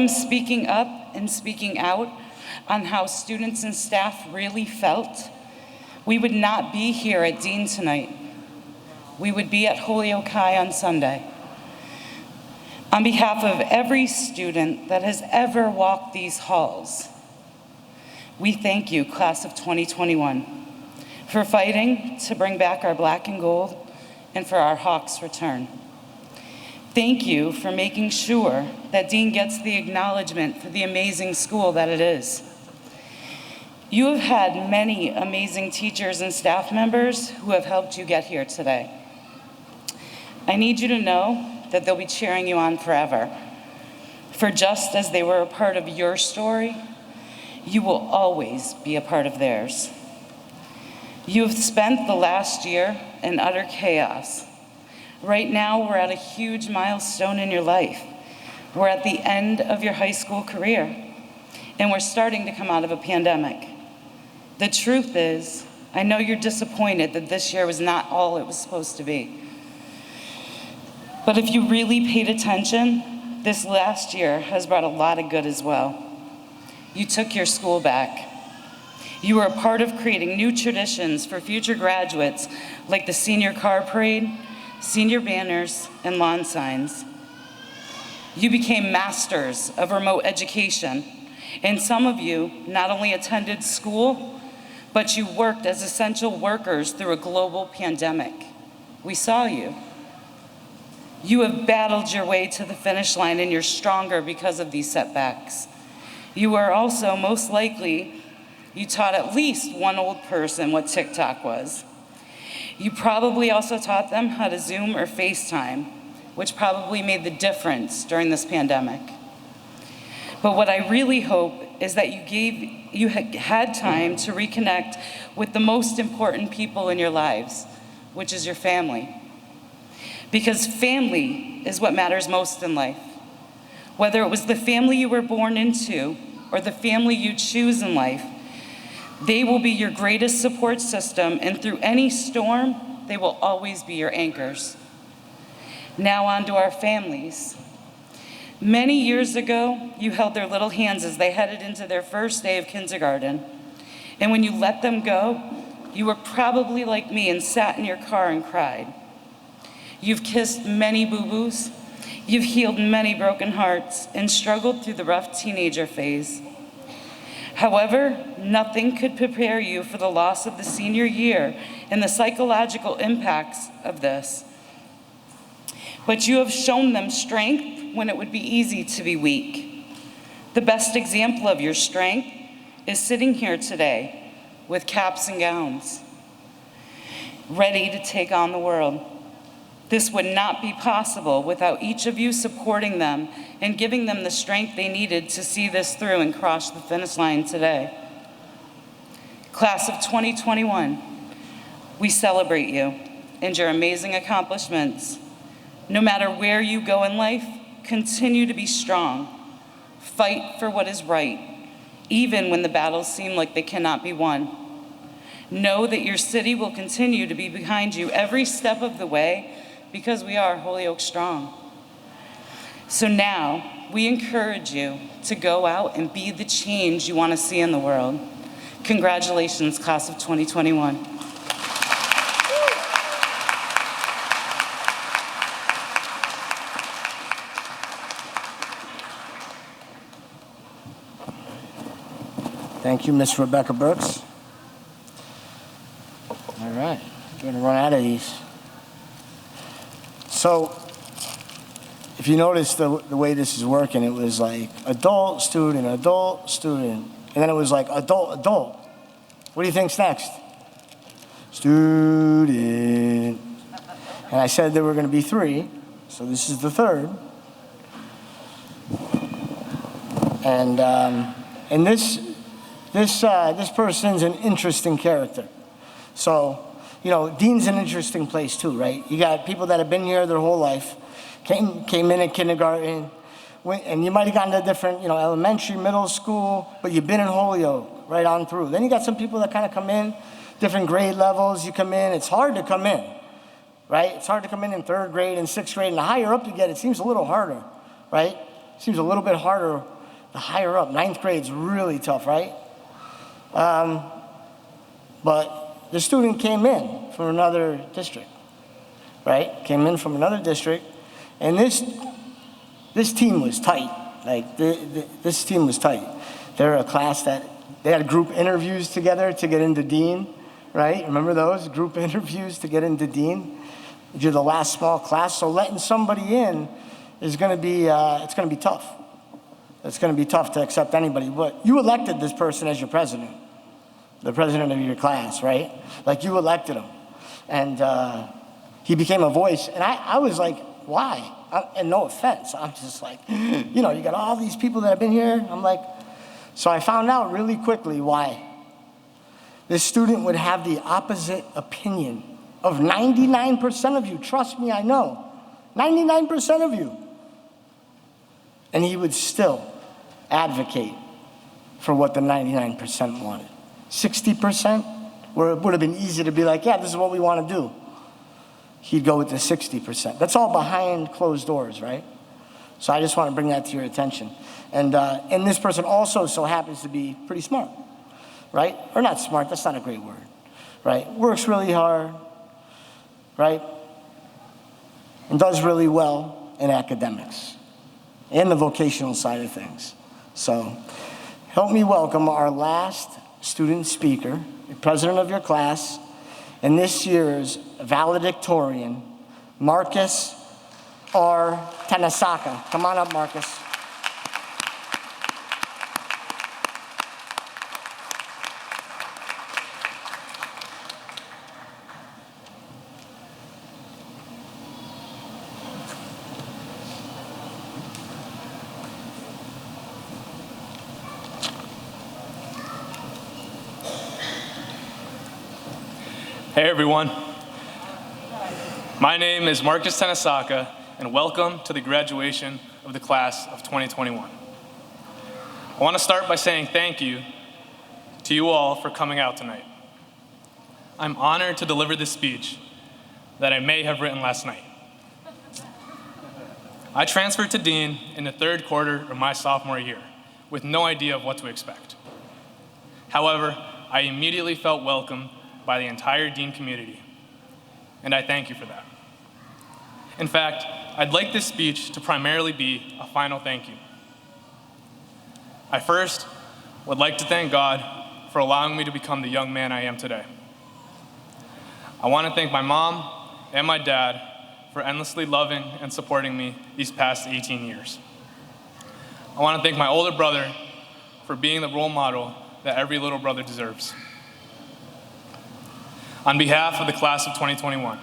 G: speaking up and speaking out on how students and staff really felt, we would not be here at Dean tonight. We would be at Holyoke High on Sunday. On behalf of every student that has ever walked these halls, we thank you, class of 2021, for fighting to bring back our black and gold and for our Hawks' return. Thank you for making sure that Dean gets the acknowledgement for the amazing school that it is. You have had many amazing teachers and staff members who have helped you get here today. I need you to know that they'll be cheering you on forever. For just as they were a part of your story, you will always be a part of theirs. You have spent the last year in utter chaos. Right now, we're at a huge milestone in your life. We're at the end of your high school career, and we're starting to come out of a pandemic. The truth is, I know you're disappointed that this year was not all it was supposed to be. But if you really paid attention, this last year has brought a lot of good as well. You took your school back. You were a part of creating new traditions for future graduates, like the senior car parade, senior banners, and lawn signs. You became masters of remote education, and some of you not only attended school, but you worked as essential workers through a global pandemic. We saw you. You have battled your way to the finish line, and you're stronger because of these setbacks. You are also, most likely, you taught at least one old person what TikTok was. You probably also taught them how to Zoom or FaceTime, which probably made the difference during this pandemic. But what I really hope is that you had time to reconnect with the most important people in your lives, which is your family. Because family is what matters most in life. Whether it was the family you were born into or the family you choose in life, they will be your greatest support system, and through any storm, they will always be your anchors. Now on to our families. Many years ago, you held their little hands as they headed into their first day of kindergarten. And when you let them go, you were probably like me and sat in your car and cried. You've kissed many boo-boos, you've healed many broken hearts, and struggled through the rough teenager phase. However, nothing could prepare you for the loss of the senior year and the psychological impacts of this. But you have shown them strength when it would be easy to be weak. The best example of your strength is sitting here today with caps and gowns, ready to take on the world. This would not be possible without each of you supporting them and giving them the strength they needed to see this through and cross the finish line today. Class of 2021, we celebrate you and your amazing accomplishments. No matter where you go in life, continue to be strong. Fight for what is right, even when the battles seem like they cannot be won. Know that your city will continue to be behind you every step of the way, because we are Holyoke strong. So now, we encourage you to go out and be the change you want to see in the world. Congratulations, class of 2021.
A: Thank you, Miss Rebecca Birks. All right, we're gonna run out of these. So, if you notice the way this is working, it was like adult, student, and then it was like adult. What do you think's next? Student. And I said there were going to be 3, so this is the 3rd. And this person's an interesting character. So, you know, Dean's an interesting place too, right? You got people that have been here their whole life, came in at kindergarten, and you might have gotten to different, elementary, middle school, but you've been in Holyoke right on through. Then you got some people that kind of come in, different grade levels. You come in, it's hard to come in, right? It's hard to come in 3rd grade and 6th grade, and the higher up you get, it seems a little harder, right? It seems a little bit harder the higher up. 9th grade's really tough, right? But the student came in from another district, right? Came in from another district, and this this team was tight. Like, this team was tight. They're a class that, they had group interviews together to get into Dean, right? Remember those? Group interviews to get into Dean? You're the last small class, so letting somebody in is gonna be, it's gonna be tough. It's gonna be tough to accept anybody, but you elected this person as your president, the president of your class, right? Like, you elected him. And he became a voice, and I was like, why? And no offense, I'm just like, you know, you got all these people that have been here. I'm like, so I found out really quickly why. This student would have the opposite opinion of 99% of you. Trust me, I know. 99% of you. And he would still advocate for what the 99% wanted. 60%, where it would have been easy to be like, yeah, this is what we want to do. He'd go with the 60%. That's all behind closed doors, right? So I just want to bring that to your attention. And this person also so happens to be pretty smart, right? Or not smart, that's not a great word, right? Works really hard, right? And does really well in academics and the vocational side of things. So help me welcome our last student speaker, the president of your class, and this year's valedictorian, Marcus R. Tenesaca. Come on up, Marcus.
H: Hey everyone, my name is Marcus Tenesaca, and welcome to the graduation of the class of 2021. I want to start by saying thank you to you all for coming out tonight. I'm honored to deliver this speech that I may have written last night. I transferred to Dean in the third quarter of my sophomore year with no idea of what to expect. However, I immediately felt welcomed by the entire Dean community, and I thank you for that. In fact, I'd like this speech to primarily be a final thank you. I first would like to thank God for allowing me to become the young man I am today. I want to thank my mom and my dad for endlessly loving and supporting me these past 18 years. I want to thank my older brother for being the role model that every little brother deserves. On behalf of the class of 2021,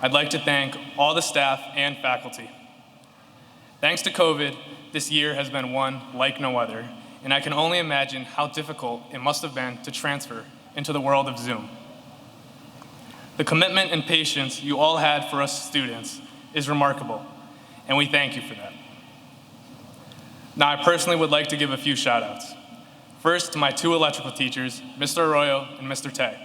H: I'd like to thank all the staff and faculty. Thanks to COVID, this year has been one like no other, and I can only imagine how difficult it must have been to transfer into the world of Zoom. The commitment and patience you all had for us students is remarkable, and we thank you for that. Now, I personally would like to give a few shout outs. First, to my two electrical teachers, Mr. Arroyo and Mr. Tay.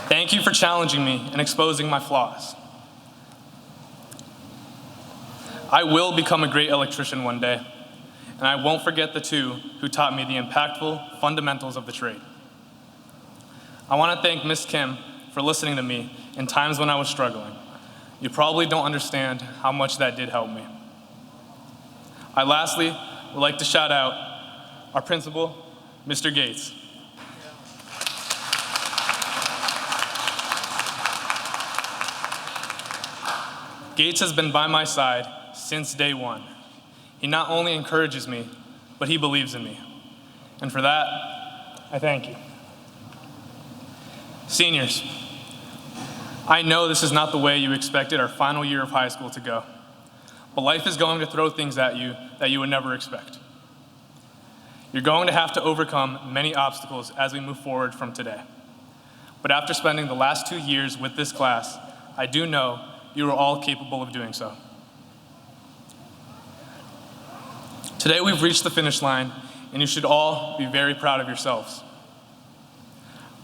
H: Thank you for challenging me and exposing my flaws. I will become a great electrician one day, and I won't forget the two who taught me the impactful fundamentals of the trade. I want to thank Miss Kim for listening to me in times when I was struggling. You probably don't understand how much that did help me. I lastly would like to shout out our principal, Mr. Gates. Gates has been by my side since day one. He not only encourages me, but he believes in me. And for that, I thank you. Seniors, I know this is not the way you expected our final year of high school to go, but life is going to throw things at you that you would never expect. You're going to have to overcome many obstacles as we move forward from today. But after spending the last 2 years with this class, I do know you are all capable of doing so. Today we've reached the finish line, and you should all be very proud of yourselves.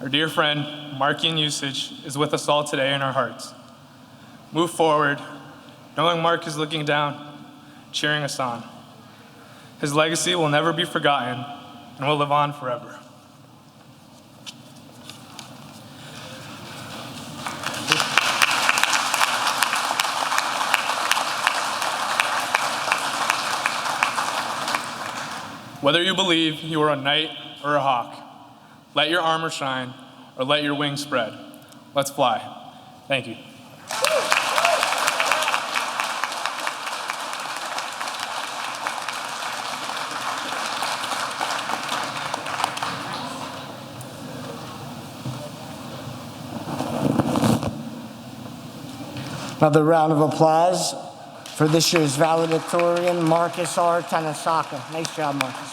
H: Our dear friend, Markian Usage, is with us all today in our hearts. Move forward, knowing Mark is looking down, cheering us on. His legacy will never be forgotten and will live on forever. Whether you believe you are a knight or a hawk, let your armor shine or let your wings spread. Let's fly. Thank you.
A: Another round of applause for this year's valedictorian, Marcus R. Tenesaca. Nice job, Marcus.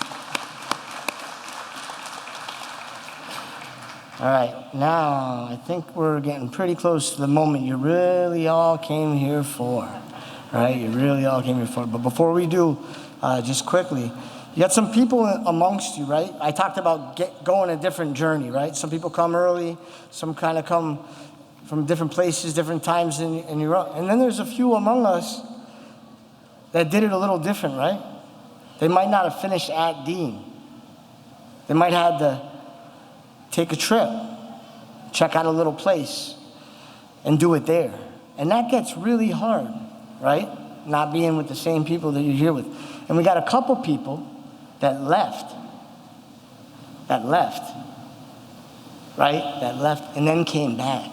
A: All right, now I think we're getting pretty close to the moment you really all came here for, right? You really all came here for. But before we do, just quickly, you got some people amongst you, right? I talked about going a different journey, right? Some people come early, some kind of come from different places, different times in your own. And then there's a few among us that did it a little different, right? They might not have finished at Dean. They might have had to take a trip, check out a little place, and do it there. And that gets really hard, right? Not being with the same people that you're here with. And we got a couple people that left, right? That left and then came back,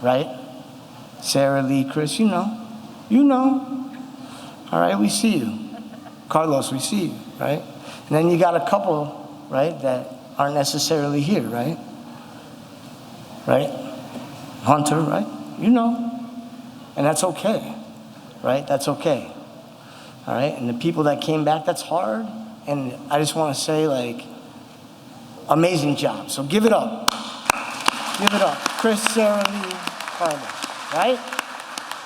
A: right? Sarah Lee, Chris, you know. All right, we see you. Carlos, we see you, right? And then you got a couple, right, that aren't necessarily here, right? Right? Hunter, right? You know. And that's okay, right? That's okay. All right? And the people that came back, that's hard. And I just want to say, like, amazing job. So give it up. Give it up. Chris, Sarah Lee, Carlos, right?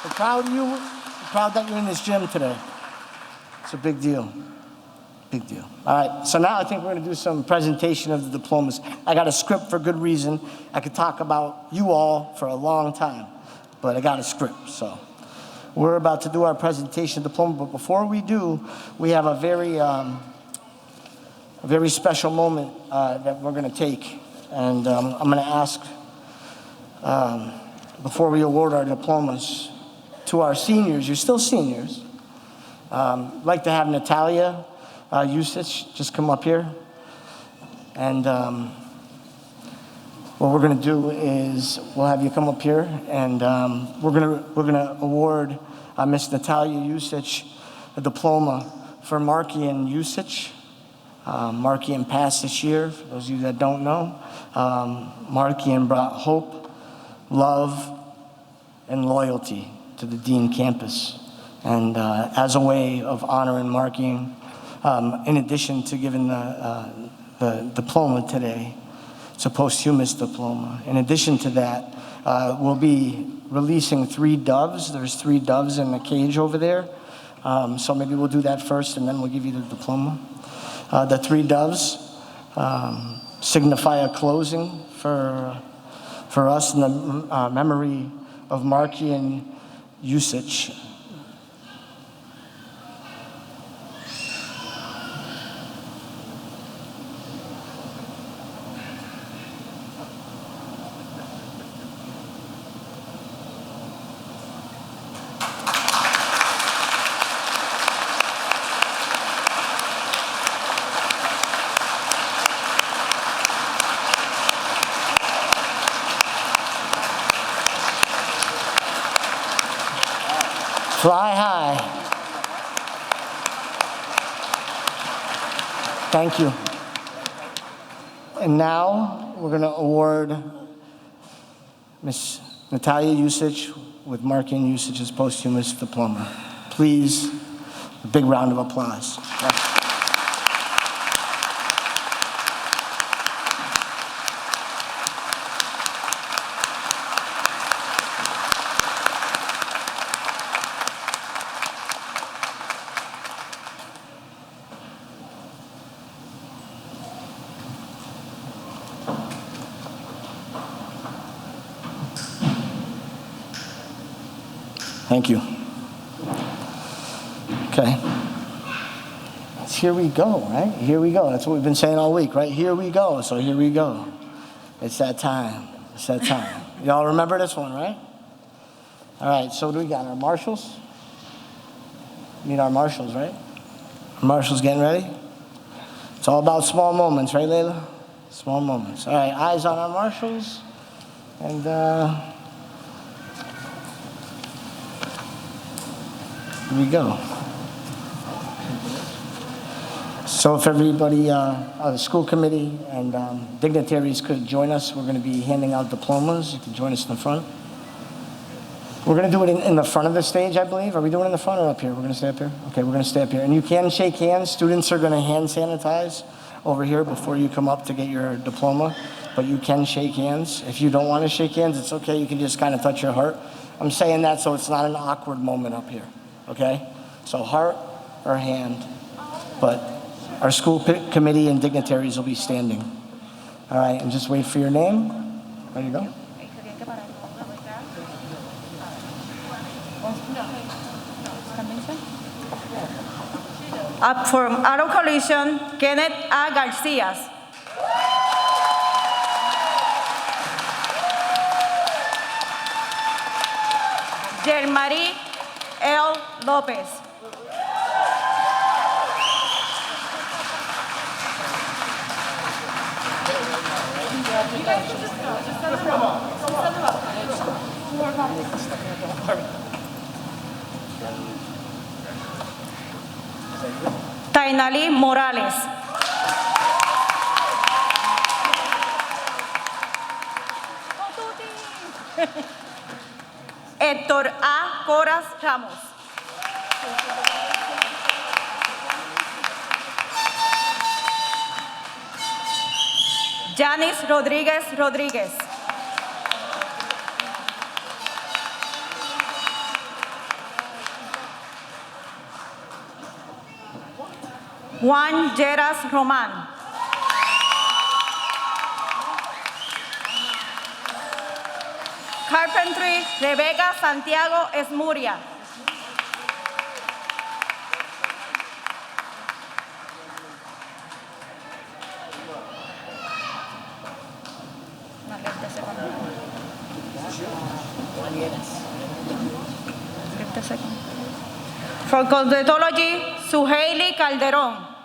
A: We're proud of you. We're proud that you're in this gym today. It's a big deal. Big deal. All right, so now I think we're going to do some presentation of the diplomas. I got a script for good reason. I could talk about you all for a long time, but I got a script. So we're about to do our presentation of diploma, but before we do, we have a very special moment that we're going to take. And I'm going to ask, before we award our diplomas, to our seniors. You're still seniors. I'd like to have Natalia Usich just come up here. And what we're going to do is we'll have you come up here, and we're going to award Miss Natalia Usich a diploma for Markian Usich. Markian passed this year, for those of you that don't know. Markian brought hope, love, and loyalty to the Dean campus. And as a way of honoring Markian, in addition to giving the diploma today, it's a posthumous diploma. In addition to that, we'll be releasing 3 doves. There's 3 doves in the cage over there. So maybe we'll do that first, and then we'll give you the diploma. The 3 doves signify a closing for us in the memory of Markian Usich. Fly high. Thank you. And now we're going to award Miss Natalia Usich with Markian Usich's posthumous diploma. Please, a big round of applause. Thank you. Okay. Here we go, right? Here we go. That's what we've been saying all week, right? Here we go. So here we go. It's that time. It's that time. Y'all remember this one, right? All right, so what do we got? Our marshals? We need our marshals, right? Our marshals getting ready? It's all about small moments, right, Layla? Small moments. All right, eyes on our marshals. And here we go. So if everybody, the school committee and dignitaries could join us, we're going to be handing out diplomas. You can join us in the front. We're going to do it in the front of the stage, I believe. Are we doing it in the front or up here? We're going to stay up here? Okay, we're going to stay up here. And you can shake hands. Students are going to hand sanitize over here before you come up to get your diploma. But you can shake hands. If you don't want to shake hands, it's okay. You can just kind of touch your heart. I'm saying that so it's not an awkward moment up here, okay? So heart or hand. But our school committee and dignitaries will be standing. All right, and just wait for your name. There you go.
I: Up from our coalition, Kenneth A. Garcia. Jermarie L. Lopez. Tainali Morales. Héctor A. Coras Ramos. Denis Rodríguez. Juan Geras Román. Carpentry, Rebecca Santiago Esmuria. For cosmetology, Suheili Calderón.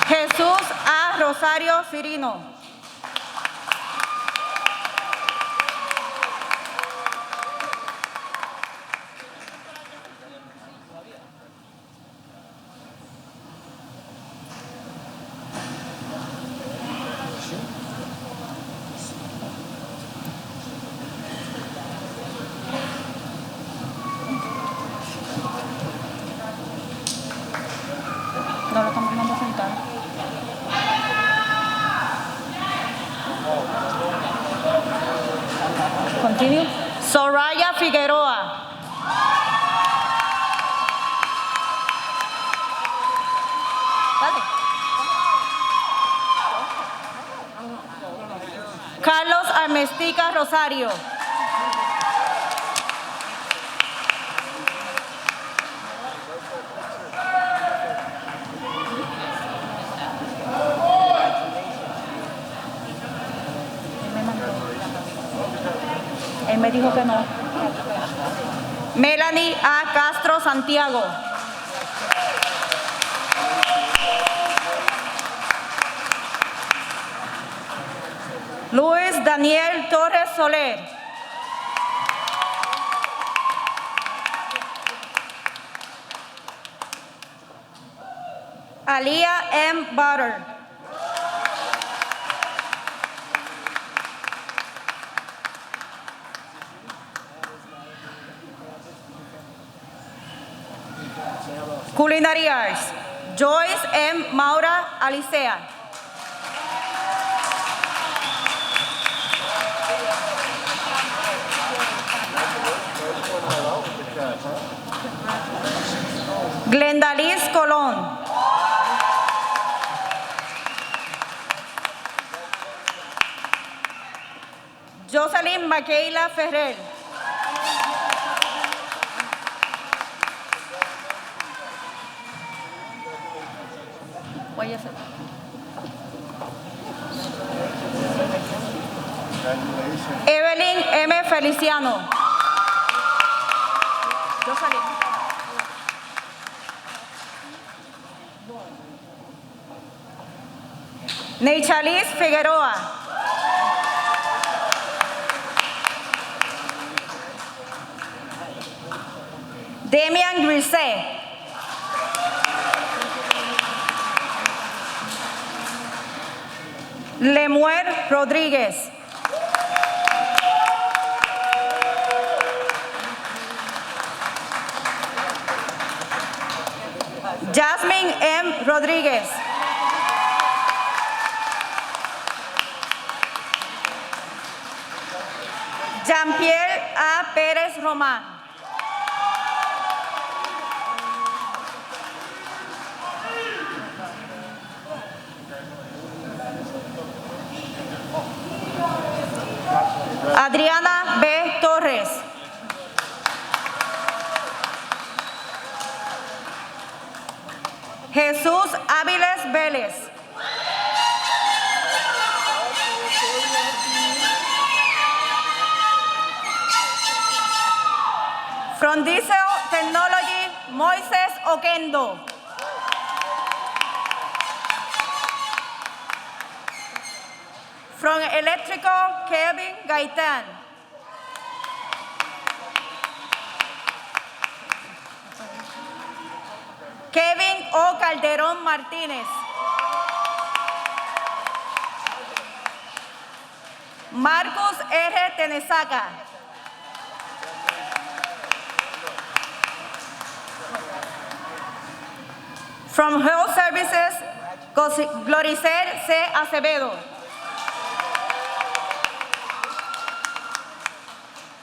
I: Jesús A. Rosario Cirino. No lo estamos mandando a sentar. Continue. Soraya Figueroa. Dale. Carlos Armestica Rosario. Él me dijo que no. Melanie A. Castro Santiago. Luis Daniel Torres Soler. Alia M. Butter. Culinary Arts, Joyce M. Maura Alicea. Glendalis Colón. Jocelyn Michaela Ferrer. Evelyn M. Feliciano. Jocelyn. Neichalis Figueroa. Damian Grise. Lemuel Rodríguez. Yazmine M. Rodríguez. Jean-Pierre A. Pérez Román. Adriana B. Torres. Jesús Áviles Vélez. From Diesel Technology, Moises Oquendo. From Electrical, Kevin Gaitán. Kevin O. Calderón Martínez. Marcus R. Tenesaca. From Health Services, Gloricel C. Acevedo.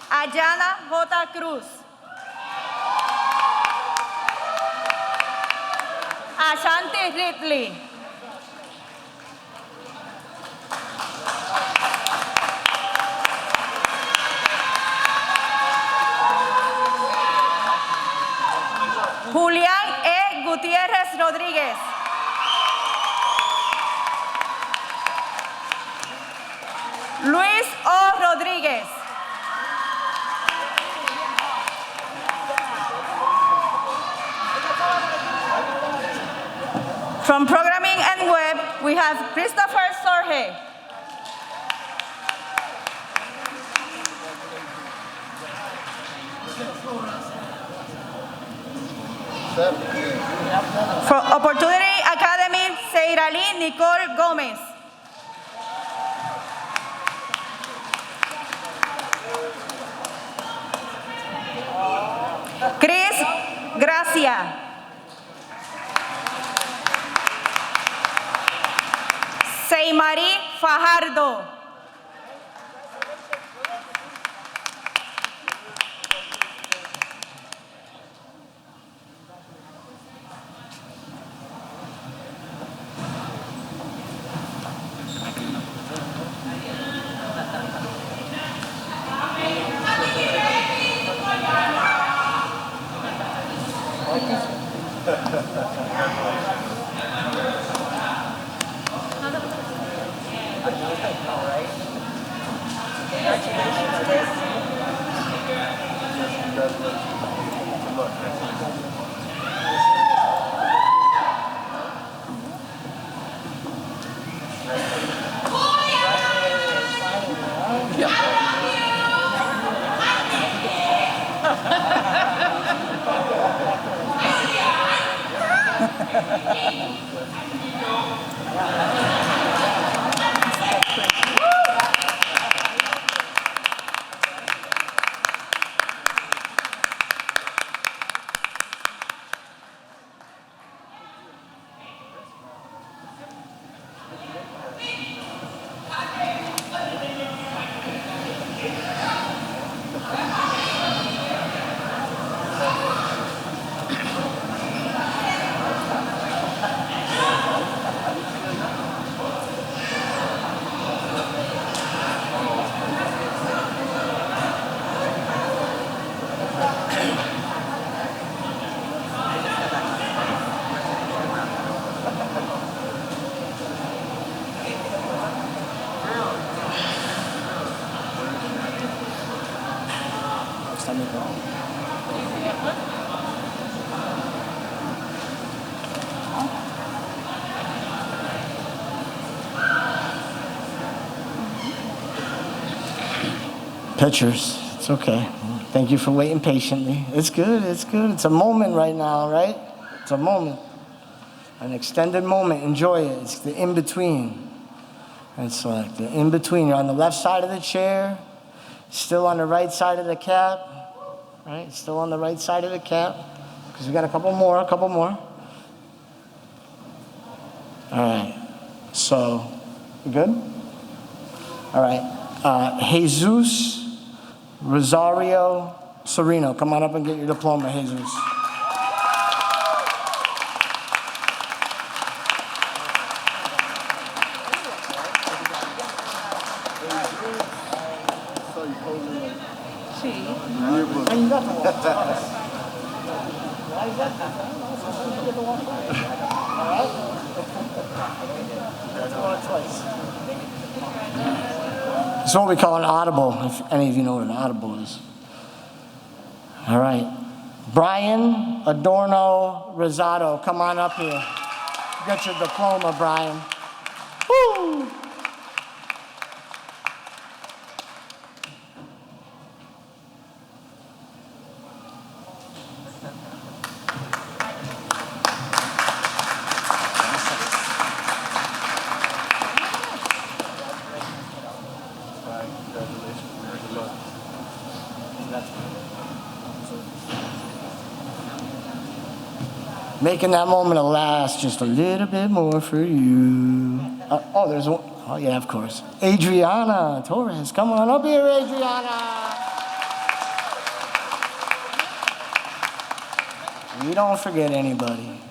I: Ayana J. Cruz. Ashanti Ridley. Julián E. Gutiérrez Rodríguez. Luis O. Rodríguez. From Programming and Web, we have Christopher Sorge. From Opportunity Academy, Seirali Nicole Gomez. Chris Gracia. Seymari Fajardo.
A: Pictures, it's okay. Thank you for waiting patiently. It's good, it's good. It's a moment right now, right? It's a moment. An extended moment, enjoy it. It's the in-between. It's like the in-between. You're on the left side of the chair, still on the right side of the cap, right? Still on the right side of the cap, because we got a couple more. All right, so, you good? All right, Jesus Rosario Sereno, come on up and get your diploma, Jesus. And you got the one. Why is that? You get the one first. All right? That's going twice. It's what we call an audible, if any of you know what an audible is. All right. Brian Adorno Rosado, come on up here. Get your diploma, Brian. Woo! Making that moment last just a little bit more for you. There's one. Oh, yeah, of course. Adriana Torres, come on up here, Adriana. We don't forget anybody.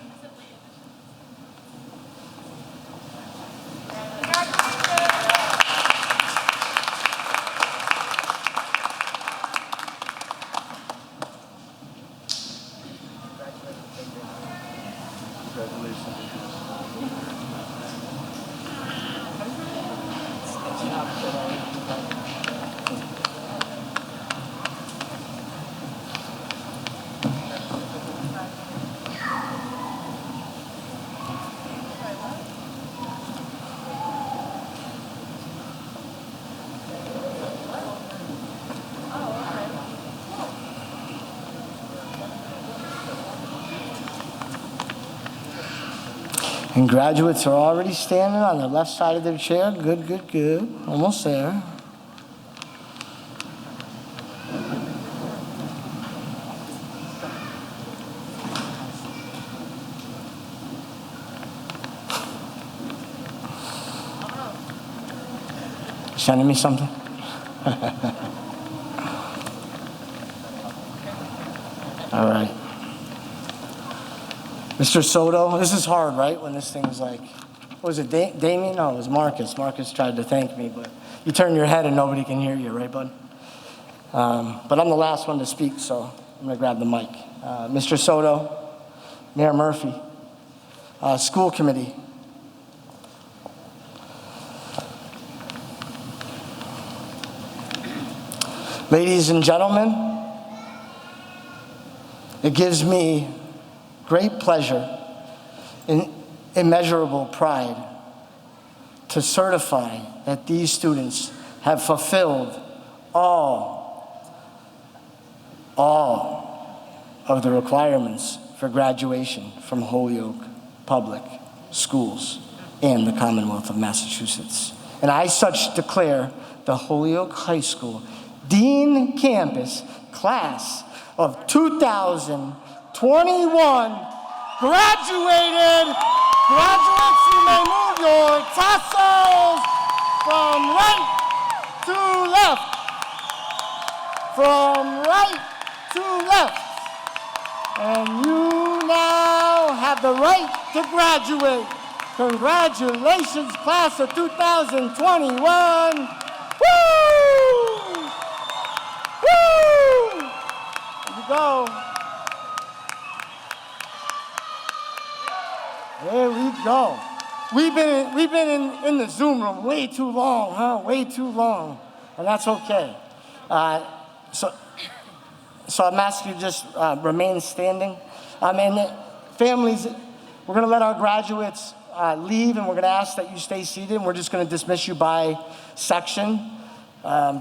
A: And graduates are already standing on the left side of their chair. Good, good, good. Almost there. Sending me something? All right. Mr. Soto, this is hard, right? When this thing's like, what was it, Damian? No, it was Marcus. Marcus tried to thank me, but you turn your head and nobody can hear you, right, bud? But I'm the last one to speak, so I'm gonna grab the mic. Mr. Soto, Mayor Murphy, school committee. Ladies and gentlemen, it gives me great pleasure and immeasurable pride to certify that these students have fulfilled all of the requirements for graduation from Holyoke Public Schools and the Commonwealth of Massachusetts. And I such declare the Holyoke High School Dean Campus Class of 2021 graduated. Graduates, you may move your tassels from right to left. From right to left. And you now have the right to graduate. Congratulations, class of 2021. Woo! Woo! There you go. There we go. We've been in the Zoom room way too long, huh? Way too long, and that's okay. So I'm asking you to just remain standing. And the families, we're gonna let our graduates leave, and we're gonna ask that you stay seated, and we're just gonna dismiss you by section.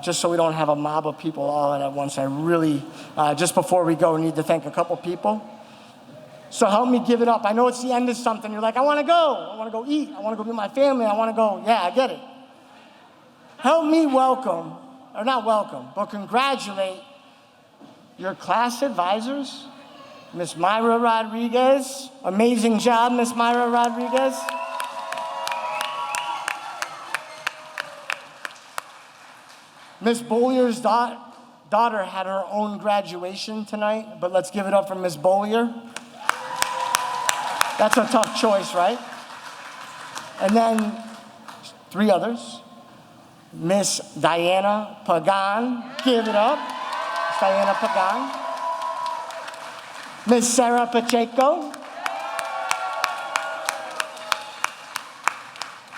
A: just so we don't have a mob of people all at once. I really, just before we go, need to thank a couple people. So help me give it up. I know it's the end of something. You're like, I want to go eat, I want to go be with my family, I want to go, yeah, I get it. Help me welcome, or not welcome, but congratulate your class advisors, Miss Myra Rodriguez. Amazing job, Miss Myra Rodriguez. Miss Bollier's daughter had her own graduation tonight, but let's give it up for Miss Bollier. That's a tough choice, right? And then 3 others. Miss Diana Pagan, give it up. Miss Diana Pagan. Miss Sarah Pacheco.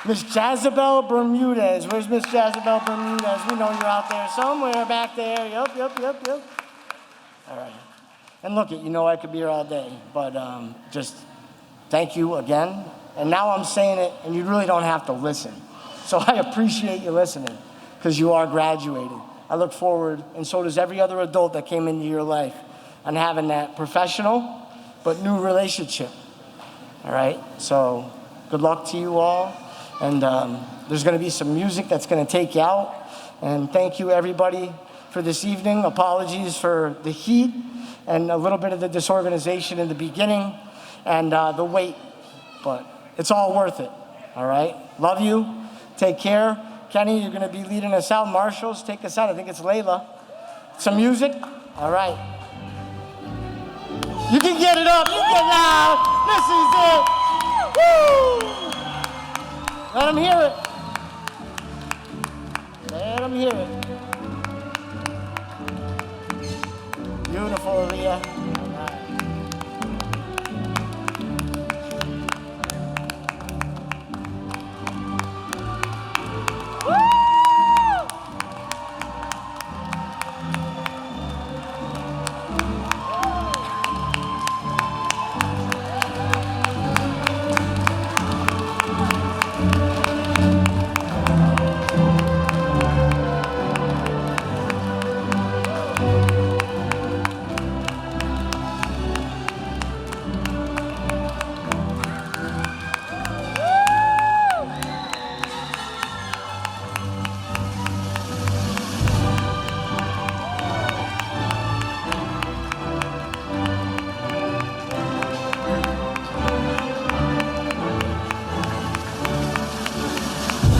A: Miss Jezebel Bermudez. Where's Miss Jezebel Bermudez? We know you're out there somewhere back there. Yep. All right. And look, you know I could be here all day, but just thank you again. And now I'm saying it, and you really don't have to listen. So I appreciate you listening, because you are graduating. I look forward, and so does every other adult that came into your life, on having that professional but new relationship. All right? So good luck to you all. And there's going to be some music that's going to take you out. And thank you, everybody, for this evening. Apologies for the heat and a little bit of the disorganization in the beginning and the wait. But it's all worth it. All right? Love you. Take care. Kenny, you're going to be leading us out. Marshals, take us out. I think it's Layla. Some music? All right. You can get it up. You get it out. This is it. Woo! Let them hear it. Let them hear it. Beautiful, Leah.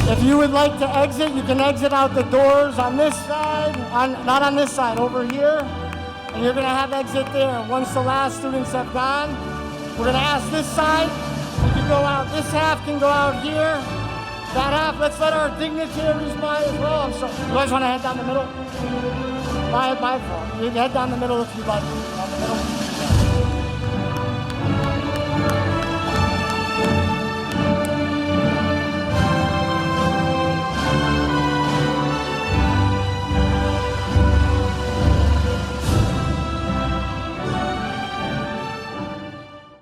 A: If you would like to exit, you can exit out the doors on this side, not on this side, over here. And you're gonna have exit there. Once the last students have gone, we're gonna ask this side, you can go out, this half can go out here. That half, let's let our dignitaries by as well. You guys wanna head down the middle? By phone. You can head down the middle if you'd like.